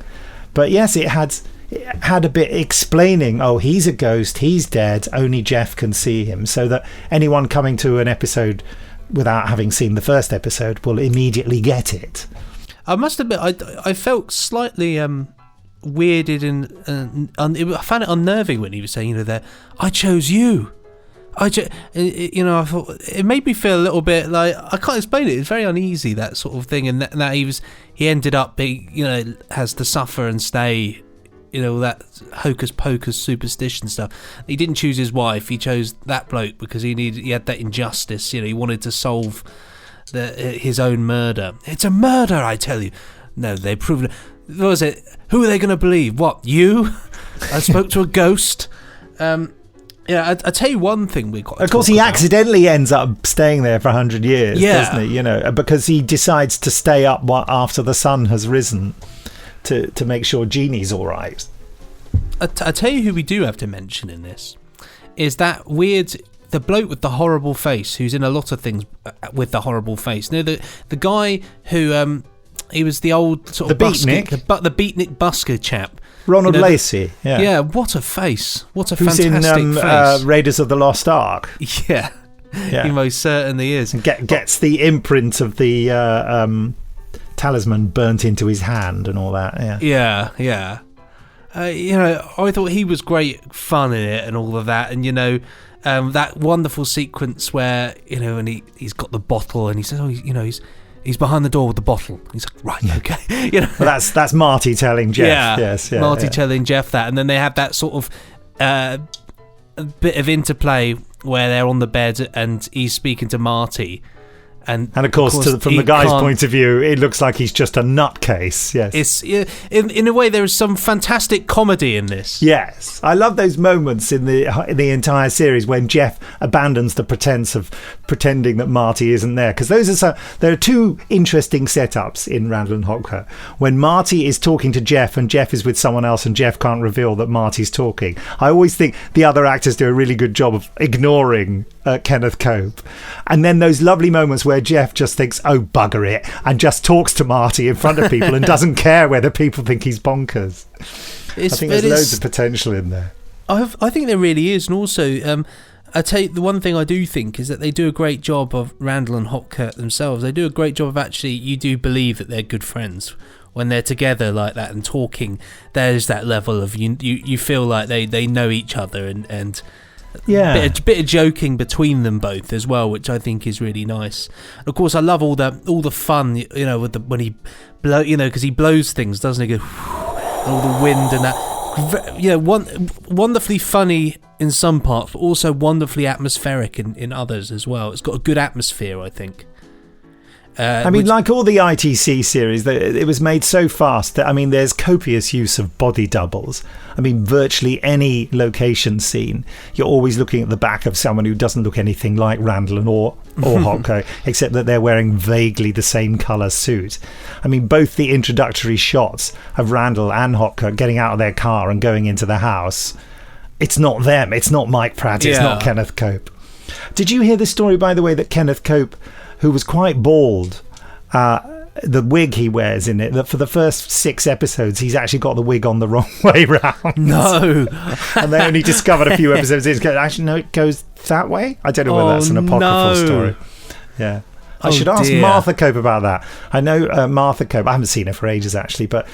A: But yes, it had a bit explaining, he's a ghost, he's dead, only Jeff can see him, so that anyone coming to an episode without having seen the first episode will immediately get it.
B: I must admit, I felt slightly weirded and I found it unnerving when he was saying, that I chose you. I thought it made me feel a little bit like I can't explain it. It's very uneasy, that sort of thing, and that he ended up being, has to suffer and stay. That hocus pocus superstition stuff. He didn't choose his wife. He chose that bloke because he had that injustice. He wanted to solve his own murder. It's a murder, I tell you. No, they proved it. What was it? Who are they going to believe? What, you? I spoke to a ghost. I tell you one thing we got.
A: Of course, he accidentally ends up staying there for 100 years, doesn't he? Because he decides to stay up after the sun has risen. To make sure Jeannie's all right.
B: I tell you who we do have to mention in this is that the bloke with the horrible face, who's in a lot of things with the horrible face. The guy who he was the old sort of
A: the beatnik,
B: the beatnik busker chap,
A: Ronald Lacey. Yeah,
B: what a face! What a
A: who's
B: fantastic
A: in
B: face!
A: Raiders of the Lost Ark.
B: Yeah. He most certainly is.
A: And gets the imprint of the talisman burnt into his hand and all that.
B: Yeah. I thought he was great fun in it and all of that, and that wonderful sequence where and he's got the bottle and he says, he's behind the door with the bottle. He's like, right, okay.
A: Well, that's Marty telling Jeff.
B: Yeah, Marty telling Jeff that, and then they have that sort of a bit of interplay where they're on the bed and he's speaking to Marty. And of course
A: from the guy's point of view, it looks like he's just a nutcase. Yes,
B: it's in a way there is some fantastic comedy in this.
A: Yes, I love those moments in the entire series when Jeff abandons the pretense of pretending that Marty isn't there, because there are two interesting setups in Randall and Hopkirk. When Marty is talking to Jeff and Jeff is with someone else and Jeff can't reveal that Marty's talking, I always think the other actors do a really good job of ignoring Kenneth Cope. And then those lovely moments where Jeff just thinks, oh, bugger it, and just talks to Marty in front of people and doesn't care whether people think he's bonkers. I think there's loads of potential in there.
B: I think there really is. And also, I tell you, the one thing I do think is that they do a great job of Randall and Hopkirk themselves. They do a great job of actually, you do believe that they're good friends. When they're together like that and talking, there's that level of you feel like they know each other and a bit of joking between them both as well, which I think is really nice. And of course, I love all the fun, with when he blow, because he blows things, doesn't he? Go all the wind and that. Wonderfully funny in some parts, but also wonderfully atmospheric in others as well. It's got a good atmosphere, I think.
A: Like all the ITC series, it was made so fast that, there's copious use of body doubles. Virtually any location scene, you're always looking at the back of someone who doesn't look anything like Randall or Hopkirk, except that they're wearing vaguely the same colour suit. Both the introductory shots of Randall and Hopkirk getting out of their car and going into the house, it's not them, it's not Mike Pratt, it's not Kenneth Cope. Did you hear the story, by the way, that Kenneth Cope, who was quite bald, the wig he wears in it, that for the first 6 episodes he's actually got the wig on the wrong way round?
B: No.
A: And they only discovered a few episodes in, actually no, it goes that way? I don't know whether that's an apocryphal story. Yeah. I should ask Martha Cope about that. I know Martha Cope, I haven't seen her for ages actually, but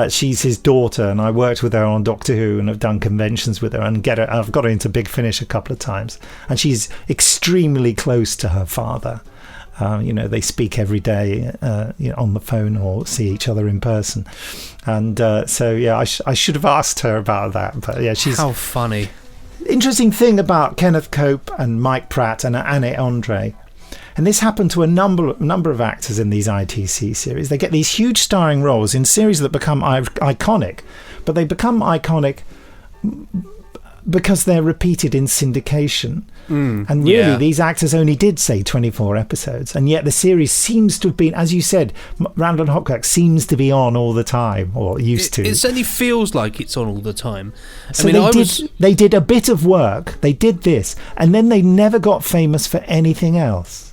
A: she's his daughter, and I worked with her on Doctor Who and have done conventions with her and I've got her into Big Finish a couple of times, and she's extremely close to her father. They speak every day on the phone or see each other in person, and I should have asked her about that. But she's
B: how funny.
A: Interesting thing about Kenneth Cope and Mike Pratt and Anne Andre, and this happened to a number of actors in these ITC series. They get these huge starring roles in series that become iconic, but they become iconic because they're repeated in syndication. And really, these actors only did, say, 24 episodes, and yet the series seems to have been, as you said, Randall and Hopkirk seems to be on all the time, or used to.
B: It certainly feels like it's on all the time.
A: They did a bit of work, they did this, and then they never got famous for anything else.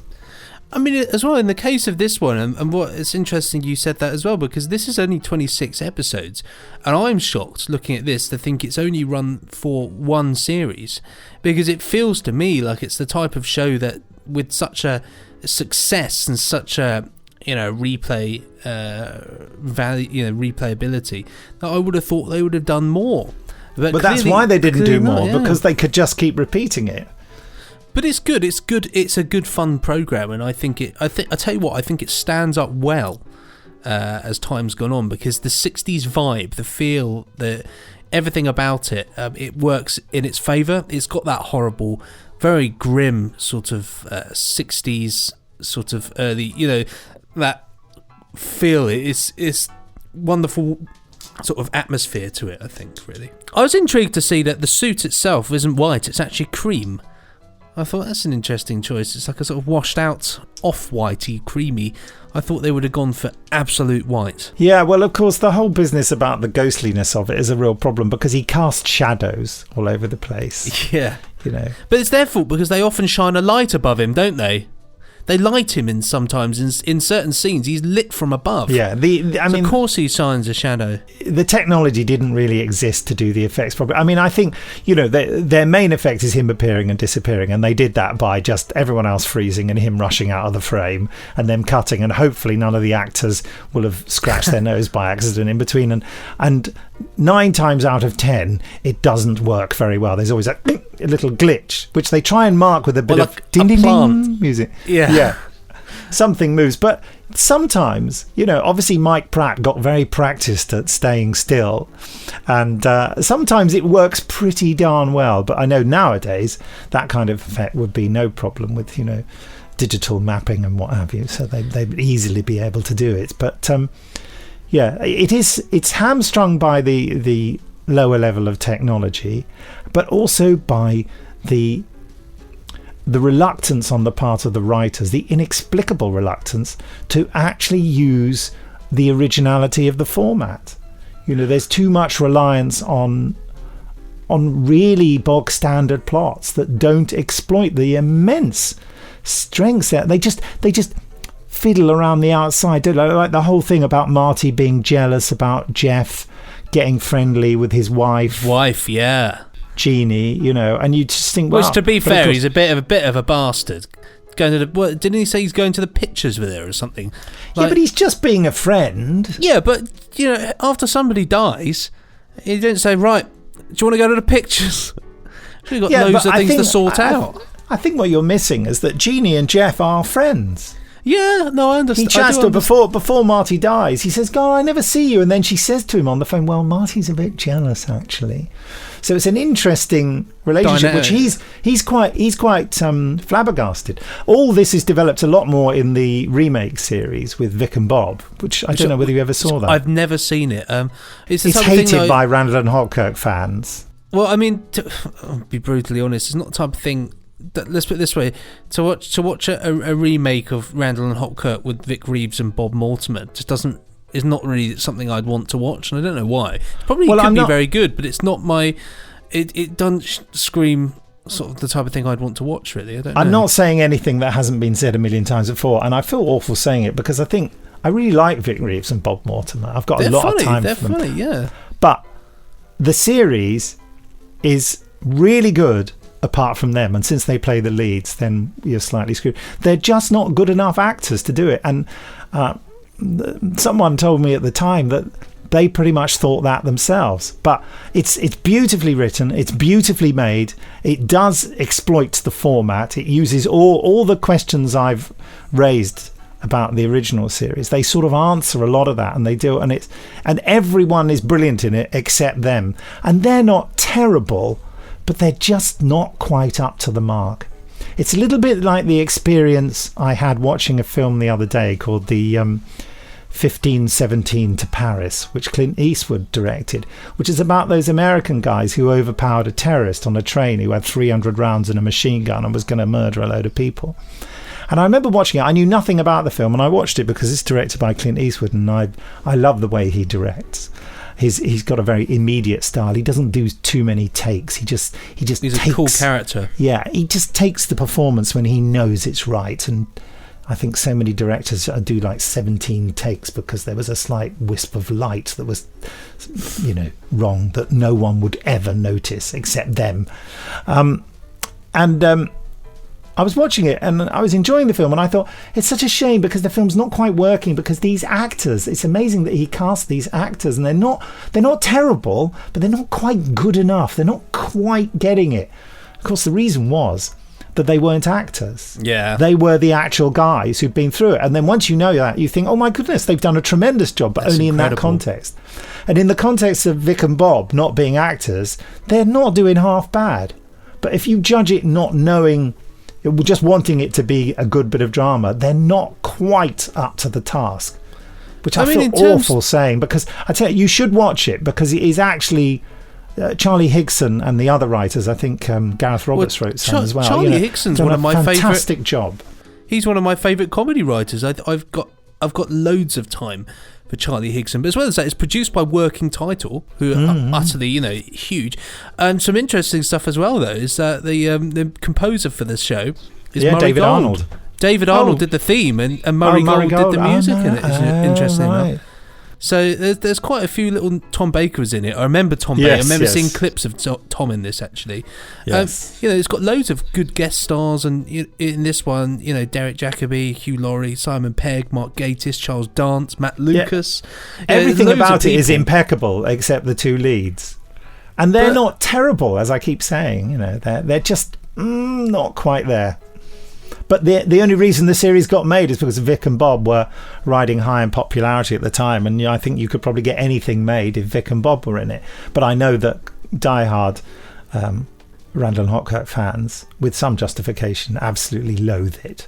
B: As well, in the case of this one, and what it's interesting you said that as well, because this is only 26 episodes, and I'm shocked looking at this to think it's only run for one series, because it feels to me like it's the type of show that, with such a success and such a replay value, replayability, that I would have thought they would have done more.
A: But that's why they didn't do more, because they could just keep repeating it.
B: But it's good. It's a good, fun program, and I think I tell you what, I think it stands up well as time's gone on, because the 60s vibe, the feel, everything about it, it works in its favour. It's got that horrible, very grim sort of 60s sort of early, that feel. It's wonderful sort of atmosphere to it, I think, really. I was intrigued to see that the suit itself isn't white, it's actually cream. I thought that's an interesting choice. It's like a sort of washed out, off-whitey, creamy. I thought they would have gone for absolute white.
A: Yeah, well, of course, the whole business about the ghostliness of it is a real problem, because he casts shadows all over the place.
B: Yeah. But it's their fault, because they often shine a light above him, don't they? They light him in certain scenes. He's lit from above.
A: Yeah,
B: of course he shines a shadow.
A: The technology didn't really exist to do the effects properly. I mean, I think, their main effect is him appearing and disappearing, and they did that by just everyone else freezing and him rushing out of the frame and them cutting, and hopefully none of the actors will have scratched their nose by accident in between. And 9 times out of 10, it doesn't work very well. There's always a little glitch, which they try and mark with a bit of ding ding ding music. Yeah. Something moves. But sometimes, obviously Mike Pratt got very practiced at staying still. And sometimes it works pretty darn well. But I know nowadays that kind of effect would be no problem with, digital mapping and what have you. So they'd easily be able to do it. But it's hamstrung by the lower level of technology, but also by the reluctance on the part of the writers, the inexplicable reluctance to actually use the originality of the format. There's too much reliance on really bog standard plots that don't exploit the immense strengths there. They just fiddle around the outside, like the whole thing about Marty being jealous about Jeff getting friendly with his wife, Jeannie, and you just think,
B: well, to be fair, he's a bit of a bastard. Didn't he say he's going to the pictures with her or something?
A: But he's just being a friend.
B: Yeah, but after somebody dies, he didn't say, right, do you want to go to the pictures? We've got loads of things to sort out.
A: I think what you're missing is that Jeannie and Jeff are friends.
B: Yeah, no, I understand.
A: He chats to her before Marty dies. He says, God, I never see you. And then she says to him on the phone, well, Marty's a bit jealous, actually. So it's an interesting relationship, which he's quite flabbergasted. All this is developed a lot more in the remake series with Vic and Bob, which I don't know whether you ever saw that.
B: I've never seen it. It's
A: hated by Randall and Hopkirk fans.
B: Well, I mean, I'll be brutally honest, it's not the type of thing... Let's put it this way: to watch a remake of Randall and Hopkirk with Vic Reeves and Bob Mortimer is not really something I'd want to watch, and I don't know why. It probably could be very good, but it's not my. It doesn't scream sort of the type of thing I'd want to watch. Really, I don't know.
A: I'm not saying anything that hasn't been said a million times before, and I feel awful saying it because I think I really like Vic Reeves and Bob Mortimer. I've got a lot of time for them.
B: They're funny, yeah.
A: But the series is really good. Apart from them, and since they play the leads, then you're slightly screwed. They're just not good enough actors to do it. And someone told me at the time that they pretty much thought that themselves. But it's beautifully written, it's beautifully made, it does exploit the format, it uses all the questions I've raised about the original series. They sort of answer a lot of that, and they do, and everyone is brilliant in it except them. And they're not terrible, but they're just not quite up to the mark. It's a little bit like the experience I had watching a film the other day called the 1517 to Paris, which Clint Eastwood directed, which is about those American guys who overpowered a terrorist on a train who had 300 rounds and a machine gun and was going to murder a load of people. And I remember watching it. I knew nothing about the film, and I watched it because it's directed by Clint Eastwood, and I love the way he directs. He's got a very immediate style. He doesn't do too many takes. He's takes,
B: a cool character.
A: Yeah, he just takes the performance when he knows it's right. And I think so many directors do like 17 takes because there was a slight wisp of light that was, wrong, that no one would ever notice except them. I was watching it and I was enjoying the film, and I thought it's such a shame because the film's not quite working because these actors, it's amazing that he cast these actors, and they're not terrible, but they're not quite good enough. They're not quite getting it. Of course, the reason was that they weren't actors.
B: Yeah.
A: They were the actual guys who'd been through it. And then once you know that, you think, oh my goodness, they've done a tremendous job, but only incredible. In that context. And in the context of Vic and Bob not being actors, they're not doing half bad. But if you judge it not knowing, just wanting it to be a good bit of drama, they're not quite up to the task, which I feel awful saying, because I tell you should watch it because it is actually Charlie Higson and the other writers. I think Gareth Roberts wrote some as well.
B: Charlie Higson's one of my
A: fantastic job.
B: He's one of my favourite comedy writers. I've got loads of time for Charlie Higson, but as well as that, it's produced by Working Title, who are utterly, huge. And some interesting stuff as well, though, is that the composer for this show is Murray
A: David
B: Gold.
A: Arnold.
B: David Arnold did the theme, and Murray Gold did the music in it. Interesting enough. So there's quite a few little Tom Bakers in it. I remember Tom Baker. I remember seeing clips of Tom in this, actually.
A: Yes.
B: It's got loads of good guest stars, and in this one, Derek Jacobi, Hugh Laurie, Simon Pegg, Mark Gatiss, Charles Dance, Matt Lucas.
A: Everything about it is impeccable except the two leads. And they're not terrible, as I keep saying. They're just not quite there. But the only reason the series got made is because Vic and Bob were riding high in popularity at the time, and I think you could probably get anything made if Vic and Bob were in it. But I know that diehard Randall and Hopkirk fans, with some justification, absolutely loathe it.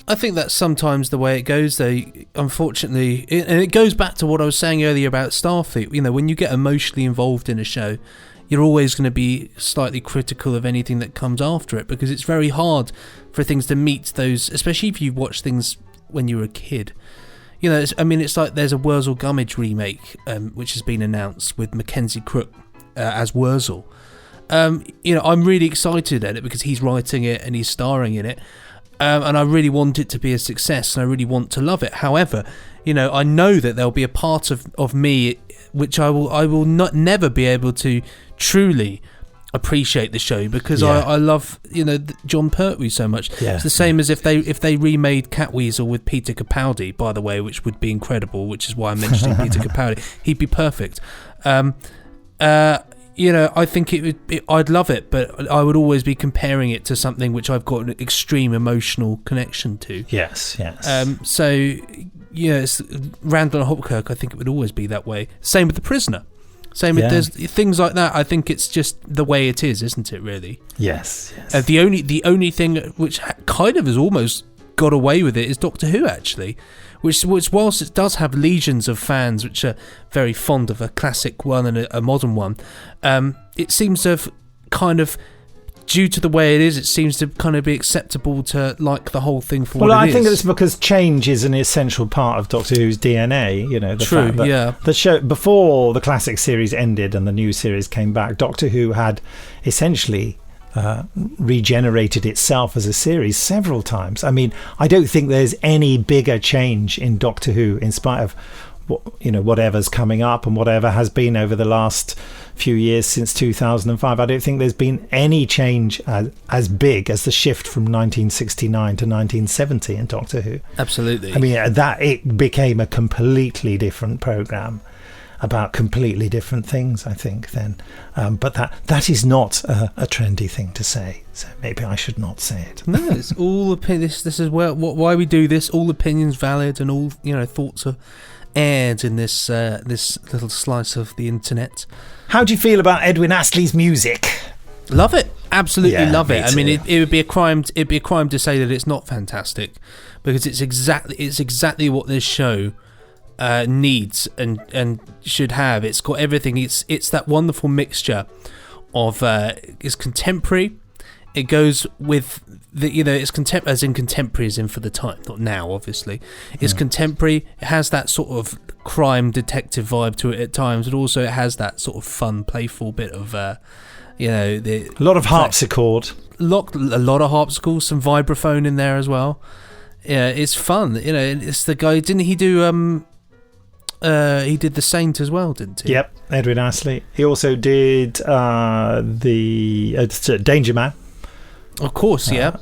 B: I think that's sometimes the way it goes, though, unfortunately. And it goes back to what I was saying earlier about Starfleet. When you get emotionally involved in a show, you're always going to be slightly critical of anything that comes after it, because it's very hard for things to meet those, especially if you watch things when you were a kid. It's like there's a Wurzel Gummidge remake, which has been announced with Mackenzie Crook as Wurzel. I'm really excited at it because he's writing it and he's starring in it. And I really want it to be a success, and I really want to love it. However, I know that there'll be a part of me which I will never be able to truly appreciate the show, because I love John Pertwee so much. It's the same as if they remade Catweasel with Peter Capaldi, by the way, which would be incredible, which is why I'm mentioning Peter Capaldi. He'd be perfect. I think I'd love it, but I would always be comparing it to something which I've got an extreme emotional connection to.
A: Yes.
B: It's Randall and Hopkirk. I think it would always be that way. Same with The Prisoner. There's things like that. I think it's just the way it is, isn't it? Really.
A: Yes.
B: The only thing which kind of has almost got away with it is Doctor Who, actually. Which whilst it does have legions of fans which are very fond of a classic one and a modern one, it seems to have kind of, due to the way it is, it seems to kind of be acceptable to like the whole thing for what it is. Well, I
A: think it's because change is an essential part of Doctor Who's DNA.
B: True,
A: fact that the show, before the classic series ended and the new series came back, Doctor Who had essentially regenerated itself as a series several times. I don't think there's any bigger change in Doctor Who, in spite of whatever's coming up and whatever has been over the last few years since 2005. I don't think there's been any change as big as the shift from 1969 to 1970 in Doctor Who.
B: Absolutely.
A: That it became a completely different programme about completely different things, I think, then. But that is not a trendy thing to say, so maybe I should not say it.
B: No, it's all opinions. This is why we do this. All opinions valid, and all thoughts are aired in this little slice of the internet.
A: How do you feel about Edwin Astley's music?
B: Love it, absolutely love it.
A: Too.
B: It would be a crime. It'd be a crime to say that it's not fantastic, because it's exactly what this show needs and should have. It's got everything. It's that wonderful mixture of it's contemporary. It goes with it's as in contemporary as in for the time, not now, obviously. It's contemporary. It has that sort of crime detective vibe to it at times, but also it has that sort of fun, playful bit of a lot of
A: harpsichord,
B: a lot of harpsichord, some vibraphone in there as well. Yeah, it's fun. It's the guy. Didn't he do he did The Saint as well, didn't he?
A: Yep, Edwin Astley. He also did the Danger Man.
B: Of course, yeah.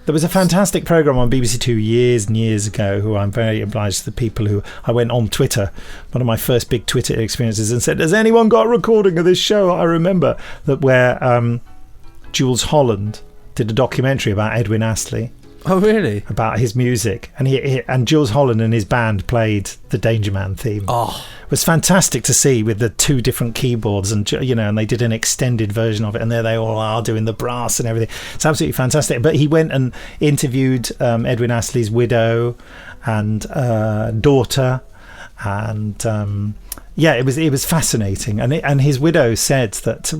A: There was a fantastic programme on BBC Two years and years ago, who I'm very obliged to the people who I went on Twitter, one of my first big Twitter experiences, and said, has anyone got a recording of this show? I remember that, where Jules Holland did a documentary about Edwin Astley.
B: Oh, really?
A: About his music, and and Jules Holland and his band played the Danger Man theme.
B: Oh,
A: it was fantastic to see, with the two different keyboards, and and they did an extended version of it, and there they all are doing the brass and everything. It's absolutely fantastic. But he went and interviewed Edwin Astley's widow and daughter, and it was fascinating. And his widow said that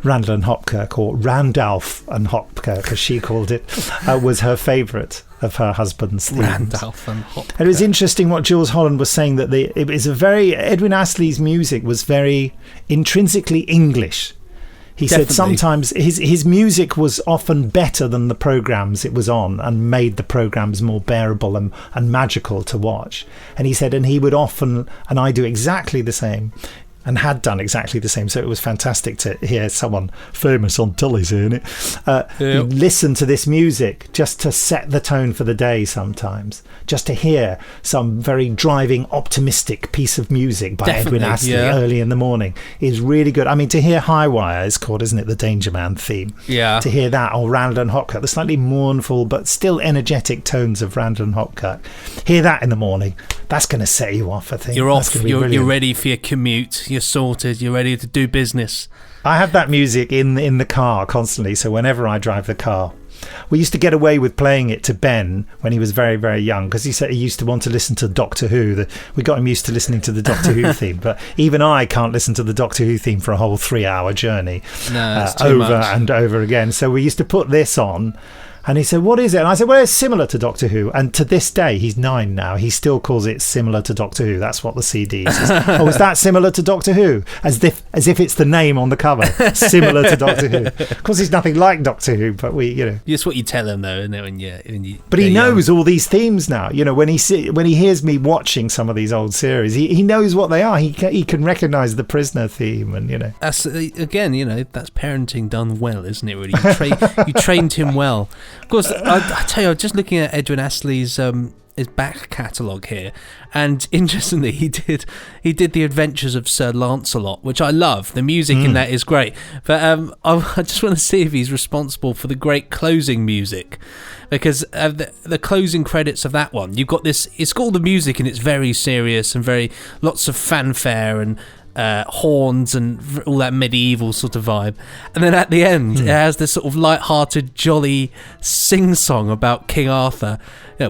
A: Randall and Hopkirk, or Randolph and Hopkirk, as she called it, was her favourite of her husband's themes.
B: Randolph and Hopkirk.
A: It was interesting what Jules Holland was saying, that Edwin Astley's music was very intrinsically English. He said sometimes his music was often better than the programmes it was on and made the programmes more bearable and magical to watch. And he said, and he would often, and I do exactly the same, and had done exactly the same, so it was fantastic to hear someone famous on telly saying it. Listen to this music just to set the tone for the day sometimes. Just to hear some very driving, optimistic piece of music by Edwin Astley early in the morning is really good. I mean, to hear High Wire is called, isn't it, the Danger Man theme? Yeah. To hear that, or Randall and Hopkirk, the slightly mournful but still energetic tones of Randall and Hopkirk. Hear that in the morning. That's going to set you off, I think.
B: You're off. You're ready for your commute. You're sorted. You're ready to do business.
A: I have that music in the car constantly, so whenever I drive the car. We used to get away with playing it to Ben when he was very, very young, because he said he used to want to listen to Doctor Who. We got him used to listening to the Doctor Who theme, but even I can't listen to the Doctor Who theme for a whole 3-hour journey over and over again. So we used to put this on. And he said, what is it? And I said, well, it's similar to Doctor Who. And to this day, he's 9 now, he still calls it similar to Doctor Who. That's what the CD says. Oh, is that similar to Doctor Who? As if it's the name on the cover. Similar to Doctor Who. Of course, he's nothing like Doctor Who, but
B: It's what you tell him, though, isn't it? When you
A: but he knows all these themes now. When he hears me watching some of these old series, he knows what they are. He can recognise the Prisoner theme, and
B: That's, again, that's parenting done well, isn't it, really? You trained him well. Of course, I tell you, I'm just looking at Edwin Astley's his back catalogue here, and interestingly, he did the Adventures of Sir Lancelot, which I love. The music in that is great, but I just want to see if he's responsible for the great closing music, because the closing credits of that one, you've got this. It's got all the music and it's very serious and very lots of fanfare and horns and all that medieval sort of vibe, and then at the end it has this sort of light-hearted, jolly sing-song about King Arthur,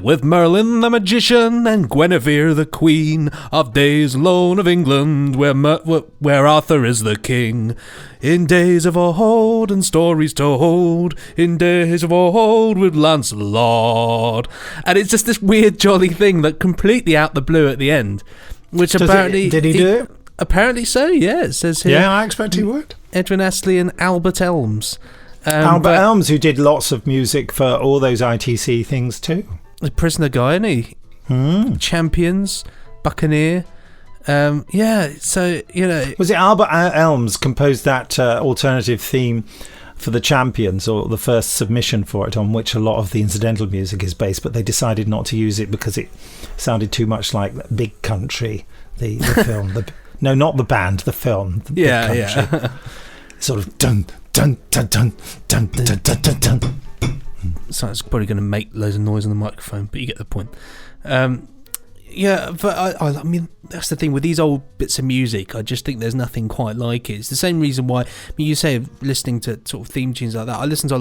B: with Merlin the magician and Guinevere the queen of days alone of England, where Arthur is the king. In days of old and stories told, in days of old with Lancelot. And it's just this weird, jolly thing that completely out the blue at the end, which apparently
A: did he do it?
B: Apparently so, yeah. It says here.
A: Yeah, I expect he would.
B: Edwin Astley and Albert Elms.
A: Albert Elms, who did lots of music for all those ITC things too.
B: The Prisoner guy, isn't he? Champions, Buccaneer. So, Was it Albert Elms composed that alternative theme for the Champions, or the first submission for it, on which a lot of the incidental music is based, but they decided not to use it because it sounded too much like Big Country, the film. No, not the band, the film. The Big Country. Yeah. Sort of dun dun dun dun dun dun dun dun dun. So it's probably going to make loads of noise on the microphone, but you get the point. But I mean, that's the thing with these old bits of music. I just think there's nothing quite like it. It's the same reason why, you say listening to sort of theme tunes like that. I listen to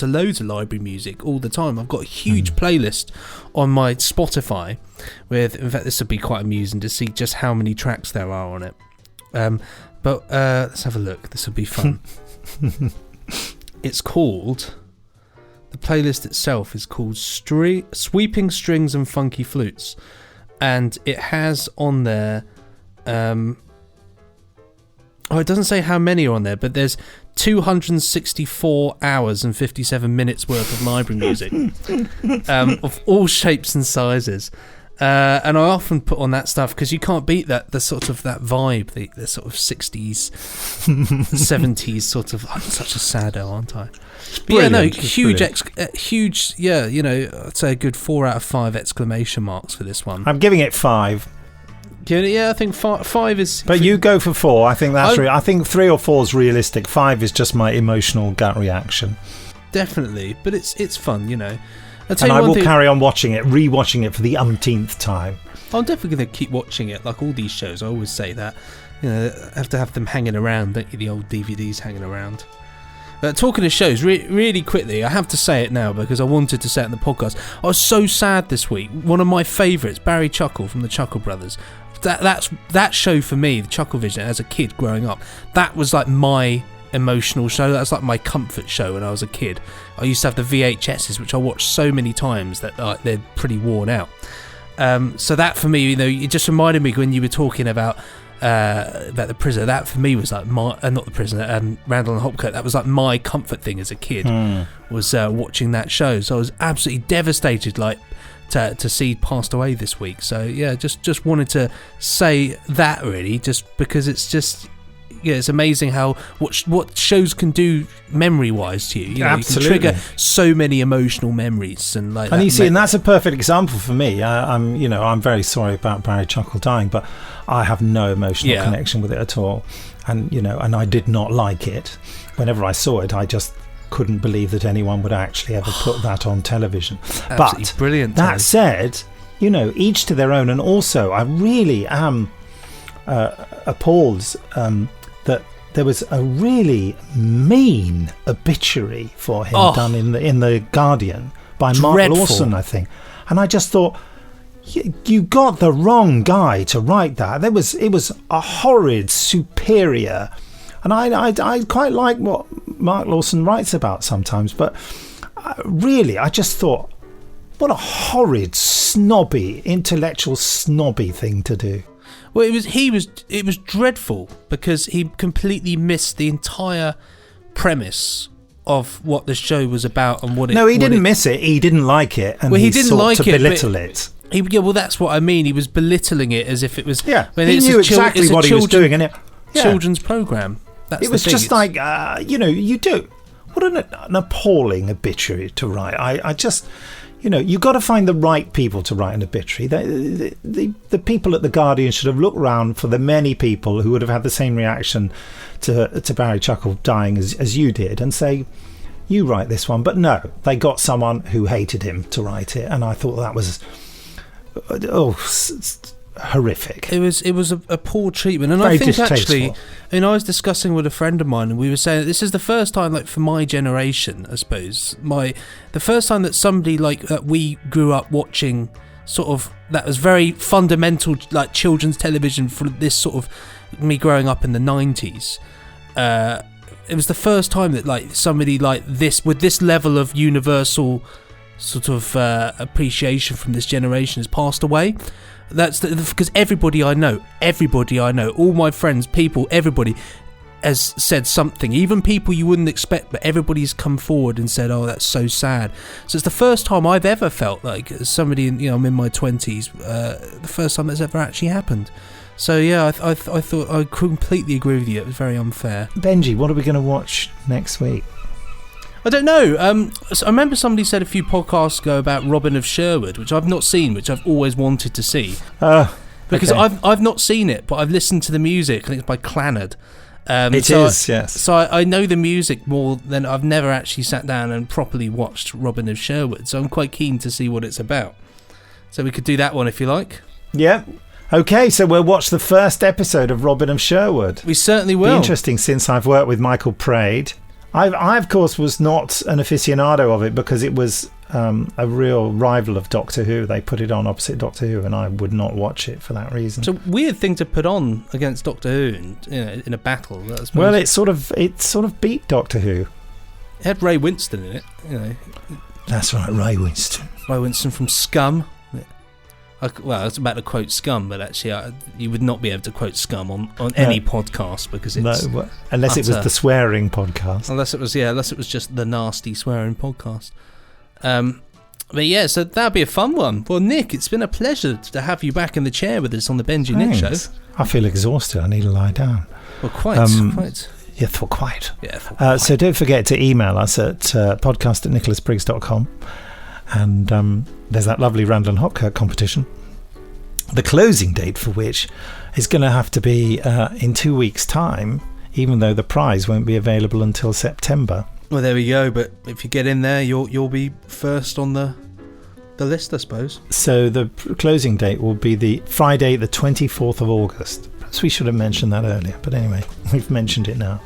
B: loads of library music all the time. I've got a huge playlist on my Spotify with, in fact, this would be quite amusing to see just how many tracks there are on it. But let's have a look. This will be fun. It's called... The playlist itself is called Sweeping Strings and Funky Flutes, and it has on there it doesn't say how many are on there, but there's 264 hours and 57 minutes worth of library music of all shapes and sizes, and I often put on that stuff because you can't beat the sort of that vibe, the sort of 60s 70s sort of. I'm such a saddo, aren't I? Huge, I'd say a good 4 out of 5 exclamation marks for this one.
A: I'm giving it 5.
B: Yeah, I think 5 is...
A: But you go for 4. I think that's I think 3 or 4 is realistic. 5 is just my emotional gut reaction.
B: Definitely, but it's fun, And
A: I will carry on watching it, rewatching it for the umpteenth time.
B: I'm definitely going to keep watching it, like all these shows. I always say that. Have to have them hanging around, don't you? The old DVDs hanging around. Talking of shows, really quickly, I have to say it now because I wanted to say it in the podcast. I was so sad this week. One of my favourites, Barry Chuckle from the Chuckle Brothers. That show for me, the Chucklevision, as a kid growing up, that was like my emotional show. That's like my comfort show when I was a kid. I used to have the VHSs, which I watched so many times that they're pretty worn out. So that for me, it just reminded me when you were talking about about the prisoner. That for me was like my not the prisoner, Randall and Hopkirk. That was like my comfort thing as a kid. Was watching that show. So I was absolutely devastated, like to see he'd passed away this week. So yeah, just wanted to say that really, just because it's just. Yeah, it's amazing how what shows can do memory-wise to you. You know,
A: Absolutely.
B: You can trigger so many emotional memories, and like.
A: And you see, and that's a perfect example for me. I'm very sorry about Barry Chuckle dying, but I have no emotional connection with it at all, and and I did not like it. Whenever I saw it, I just couldn't believe that anyone would actually ever put that on television.
B: Absolutely
A: but
B: brilliant.
A: That said, each to their own, and also I really am appalled. That there was a really mean obituary for him done in the Guardian by Mark Lawson, I think, and I just thought you got the wrong guy to write that. It was a horrid, superior, and I quite like what Mark Lawson writes about sometimes, but really I just thought, what a horrid, snobby, intellectual snobby thing to do.
B: Well, it was dreadful because he completely missed the entire premise of what the show was about and what it.
A: No, he didn't miss it. He didn't like it, and he didn't like to belittle it.
B: Well, that's what I mean. He was belittling it as if it was.
A: Yeah, he knew exactly what he was doing, and
B: children's program.
A: It was just like you do. What an appalling obituary to write. I just. You've got to find the right people to write an obituary. The people at The Guardian should have looked around for the many people who would have had the same reaction to Barry Chuckle dying as you did and say, you write this one. But no, they got someone who hated him to write it. And I thought that was horrific.
B: It was a poor treatment. And
A: very
B: I think
A: distasteful.
B: actually, I was discussing with a friend of mine and we were saying that this is the first time, like for my generation, I suppose, the first time that somebody like that we grew up watching sort of that was very fundamental like children's television for this sort of me growing up in the 90s. It was the first time that like somebody like this with this level of universal sort of appreciation from this generation has passed away. That's because everybody I know, all my friends, people, everybody has said something. Even people you wouldn't expect, but everybody's come forward and said, "Oh, that's so sad." So it's the first time I've ever felt like somebody. I'm in my 20s. The first time that's ever actually happened. So yeah, I thought I completely agree with you. It was very unfair.
A: Benji, what are we going to watch next week?
B: I don't know. So I remember somebody said a few podcasts ago about Robin of Sherwood, which I've not seen, which I've always wanted to see. Because okay. I've not seen it, but I've listened to the music. I think it's by Clannad.
A: Yes.
B: So I know the music more than I've never actually sat down and properly watched Robin of Sherwood. So I'm quite keen to see what it's about. So we could do that one if you like.
A: Yeah. Okay, so we'll watch the first episode of Robin of Sherwood.
B: We certainly will.
A: Be interesting since I've worked with Michael Praed. I, of course, was not an aficionado of it because it was a real rival of Doctor Who. They put it on opposite Doctor Who, and I would not watch it for that reason.
B: It's a weird thing to put on against Doctor Who in a battle.
A: Well, it sort of beat Doctor Who.
B: It had Ray Winston in it.
A: That's right, Ray Winston.
B: Ray Winston from Scum. Well, I was about to quote Scum, but actually you would not be able to quote Scum on any podcast because it's
A: unless it was the swearing podcast.
B: Unless it was just the nasty swearing podcast. But yeah, so that'd be a fun one. Well, Nick, it's been a pleasure to have you back in the chair with us on the Benji Nick Show.
A: I feel exhausted. I need to lie down.
B: Well, quite.
A: Yeah, for quite.
B: Yeah.
A: So don't forget to email us at podcast@nicholasbriggs.com. And there's that lovely Randall and Hopkirk competition, the closing date for which is going to have to be in 2 weeks' time, even though the prize won't be available until September.
B: Well, there we go. But if you get in there, you'll be first on the list, I suppose.
A: So the closing date will be the Friday, the 24th of August. Perhaps we should have mentioned that earlier, but anyway, we've mentioned it now.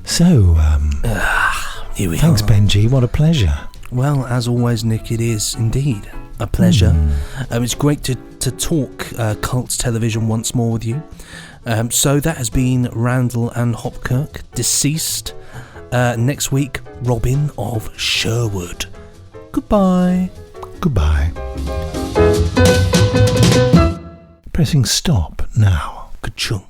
A: So,
B: here we
A: thanks,
B: are.
A: Benji. What a pleasure.
B: Well, as always, Nick, it is indeed a pleasure. It's great to talk cult television once more with you. So that has been Randall and Hopkirk, deceased. Next week, Robin of Sherwood. Goodbye.
A: Goodbye. Pressing stop now.
B: Ka-chung.